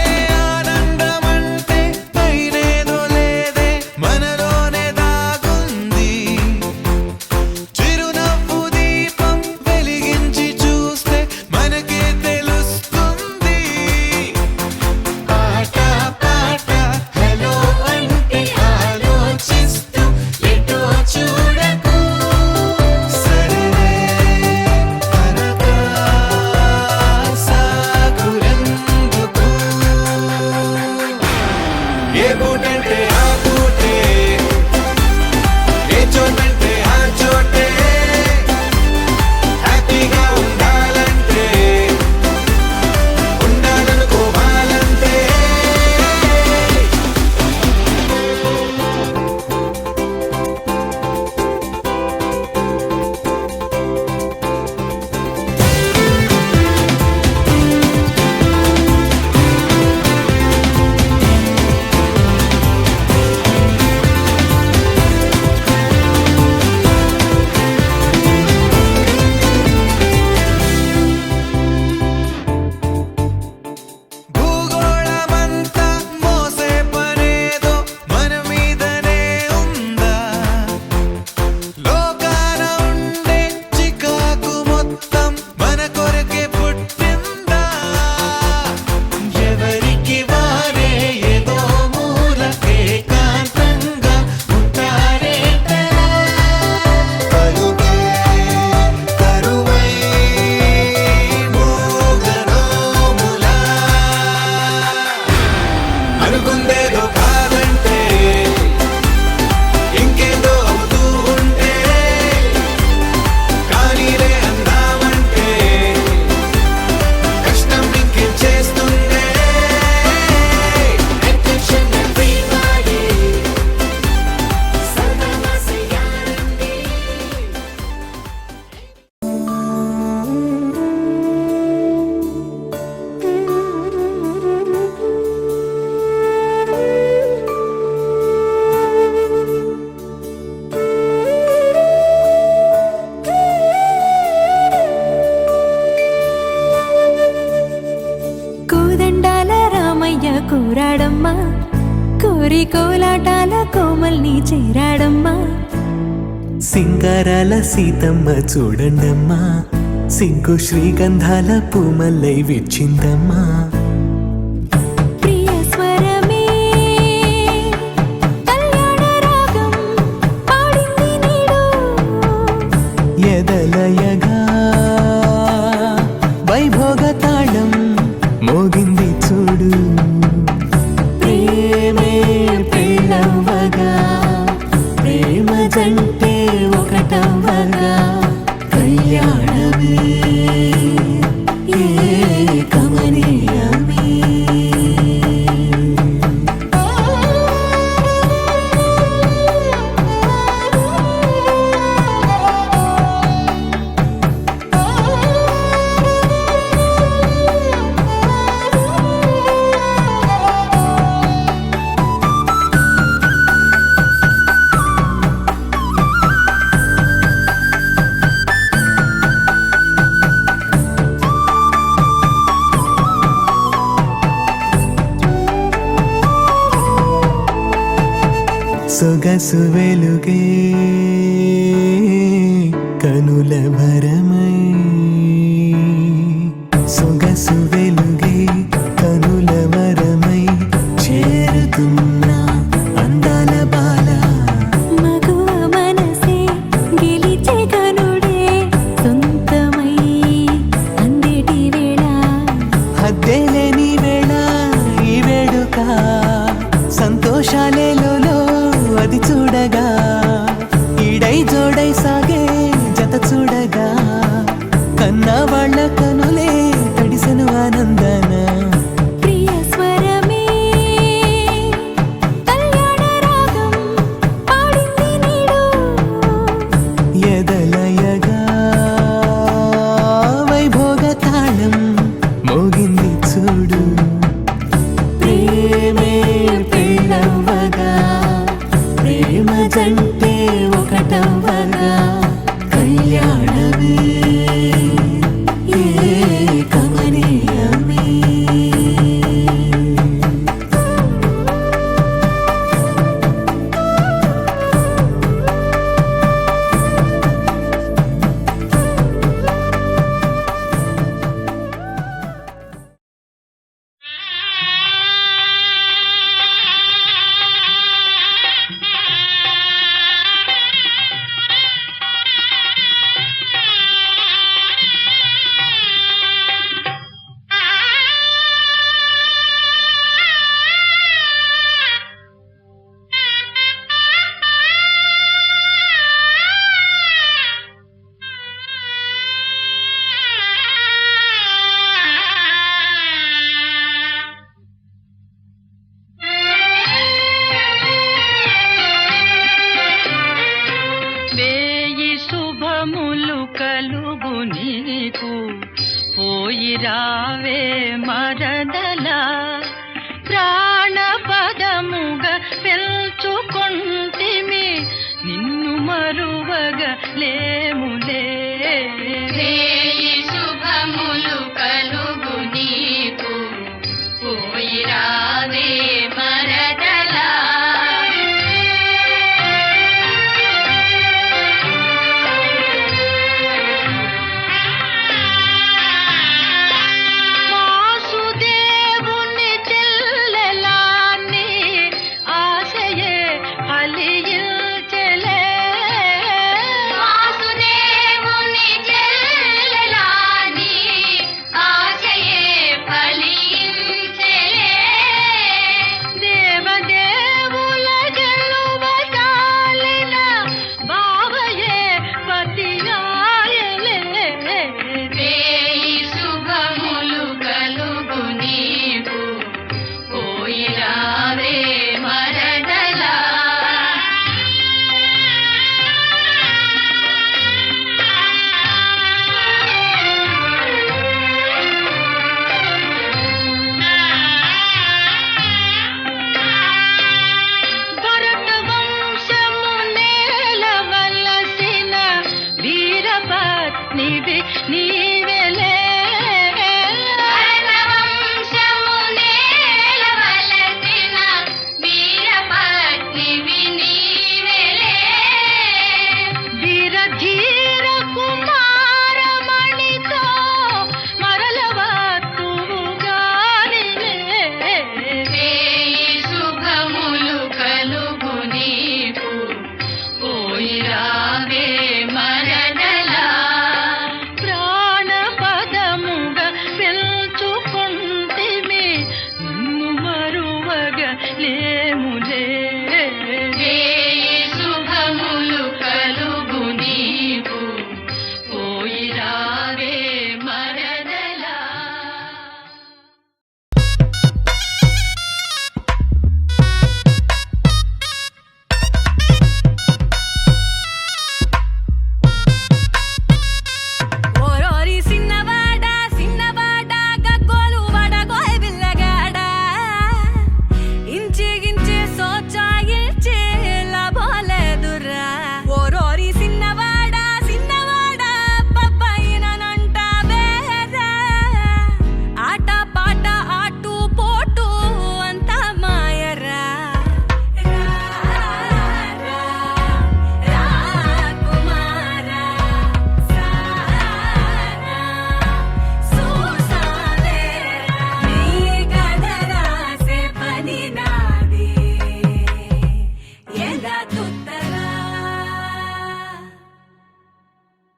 ఆనందమంటే పైనేదో లేదే మనలోనే దాగుంది చిరునవ్వు దీపం వెలిగించి చూస్తే మనకే తెలుస్తుంది పాట పాట హలో అంటే ఆలోచిస్తూ ఎటో చూడకు సరే అనగా సాగురెందుకు ఏ పూటంటే ఆ పూటే ఏ చోటంటే ఆ చోటే హ్యాపీగా ఉండాలంటే ఉండాలనుకోవాలంటే భూగోళమంతా మోసే పనేదో మన మీదనే ఉందా లోకాన ఉండే చికాకు మొత్తం మన కొరకే పుట్టిందా ఎవరికి వారే ఏదో మూల ఏకాంతంగా ఉంటారేటలా కరువై మోగనోములా అనుకుందేదో కాదంటే ఇంకేదో అవుతూ ఉంటే కానీలే అందామంటే కష్టం ఇంకేం చేస్తుందే Attention everybody సర్వమసయానండి కోదండాల రామయ్య కూరాడమ్మా కోరి కోలాటాల కోమల్ని చేరాడమ్మా సింగారాల సీతమ్మ చూడండమ్మా సిగ్గు శ్రీగంధాల పూమల్లై విచ్చిందమ్మా ప్రియ స్వరమే కళ్యాణ రాగం పాడింది నీడు ఎదలయగా వైభోగ తాళం మోగింది చూడు ప్రేమే పెళ్ళవ్వగా ప్రేమ జంటే ఒకటవ్వగా కళ్యాణమే ఏ కమనీయమే సొగసు వెలుగే కనుల భరమై సొగసు వెలుగే కనుల వరమై చేరుతున్నా అందాల బాల మగువ మనసే గెలిచే కనుడే సొంతమై అందేటి వేళ హద్దేలేని వేళ ఈ వేడుక సంతోషాలేలో అది చూడగా ఈడై జోడై సాగే జత చూడగా కన్నా వాళ్ళ కనులే తడిసెను ఆనందాన ప్రియ స్వర నీకు పోయి రావే మరదలా ప్రాణపదముగా పెంచుకొంటిమి నిన్ను మరువగా లేములే శుభములు కలుగు నీకు పోయి రావే మరదలా వాసుదేవుని చెల్లెలాని ఆశయే ఫలించెలే వాసుదేవుని చెల్లెలాని ఆశయే ఫలించెలే దేవదేవుల గెలువగాలిన బావయే పతియాయలే శుభములు కలుగు నీకు పోయి రావే మరదలా భరత వంశము నేలవలసిన వీరపత్నివి నీవెలే భరత వంశము నేలవలసిన వీరపత్నివి నీవెలే వీరధీర కుమారమణితో మరలవత్తుగానిలే శుభములు కలుగు నీకు పోయి రావే మరదలా ప్రాణపదముగా పెంచుకొంటిమి నిన్ను మరువగా లేములే శుభములు కలుగు నీకు పోయి రావే మరదలా ఓరోరి సిన్నవాడ సిన్నవాడ గగ్గోలు వడగోయ్ బిల్లగాడ ఇంచి గించి సోచాయిల్చి లాభోలేదురా ఓరోరి సిన్నవాడ సిన్నవాడ పప్పైనంట వేరా ఆట పాట ఆటు పోటు అంత మాయరా కుమారా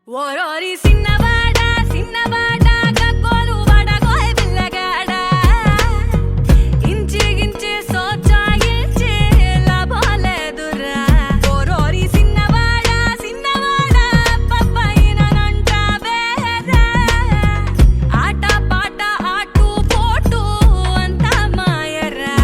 ఓరోరి సిన్నవాడ సిన్నవాడ గగ్గోలు వడగోయ్ బిల్లగాడ ఇంచి గించి సోచాయిల్చి లాభోలేదురా ఓరోరి సిన్నవాడ సిన్నవాడ పప్పైనంట వేరా ఆట పాట ఆటు పోటు అంత మాయరా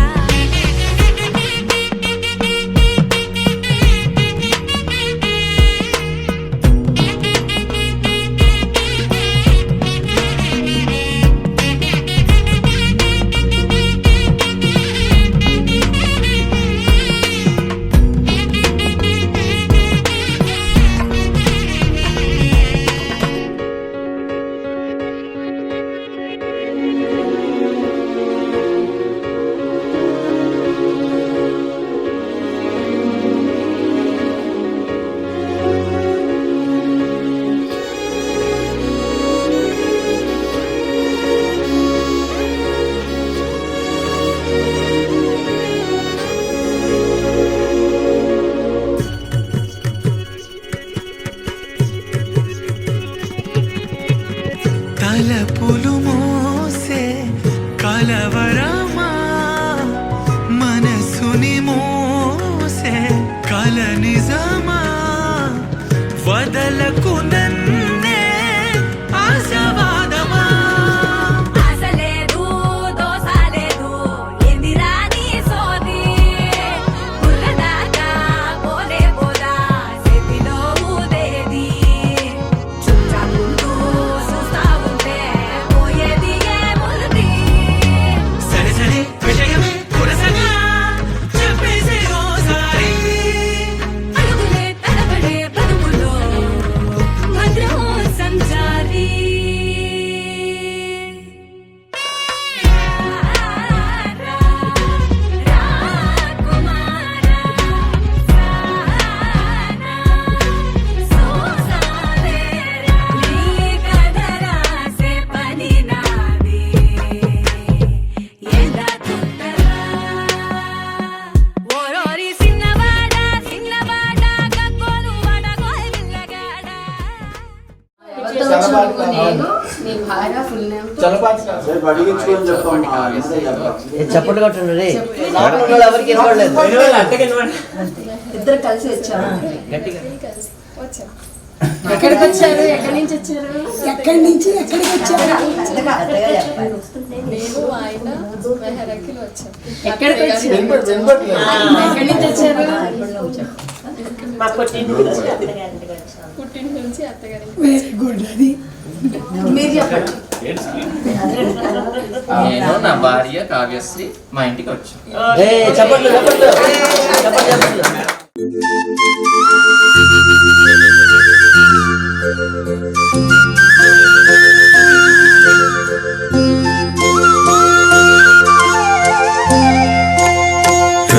తలపులు మోసే కలవరమా మనసుని మోసే కల నిజమా వదలకు నన్నే ఆశవాదమా ఆశలేదు దోసాలేదు ఎందిరా నీ సోది పుల్లదాకా పోలే పోదా చేతిలో ఊదేది చుట్టముందు నేను నీ భార్య ఫుల్ నేమ్ అడిగించుకొని చెప్పమ్మా అంతే చెప్పచ్చు. చప్పట్లు కొట్టండి రే. లోపల ఉన్న వాళ్ళు ఎవరికి ఇవ్వలేదు. ఇద్దరు కలిసి వచ్చాము. గట్టిగా ఎక్కడికి వచ్చారు? ఎక్కడి నుంచి వచ్చారు? ఎక్కడి నుంచి ఎక్కడికి వచ్చారు? పెద్దగా చెప్పాలి. నేను ఆయన మెహరకిల్ వచ్చాం. ఎక్కడికి వచ్చారు? ఎక్కడి నుంచి వచ్చారు? పుట్టిన నుంచి అత్తగారి వెరీ గుడ్. అది మీరు చెప్పండి. నేను నా భార్య కావ్యశ్రీ మా ఇంటికి వచ్చాను. చప్పట్లు చప్పట్లు చప్పట్లు చప్పట్లు.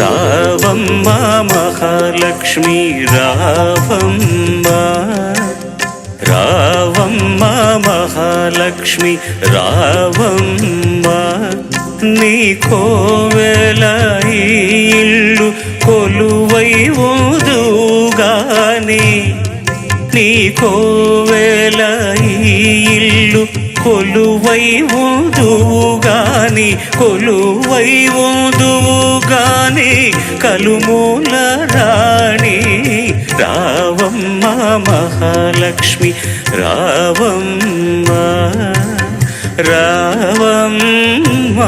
రావమ్మ మహాలక్ష్మి రావమ్మ, రావమ్మ మహాలక్ష్మి రావమ్మ, నీ కోవెల ఇల్లు కొలువై ఊదుగాని, నీ కోవెల ఇల్లు కొలువై ఊదుగాని, కొలువై ఊదుగాని కలుమూల రాణి రావమ్మ మహాలక్ష్మి రావమ్మ, రావమ్మ.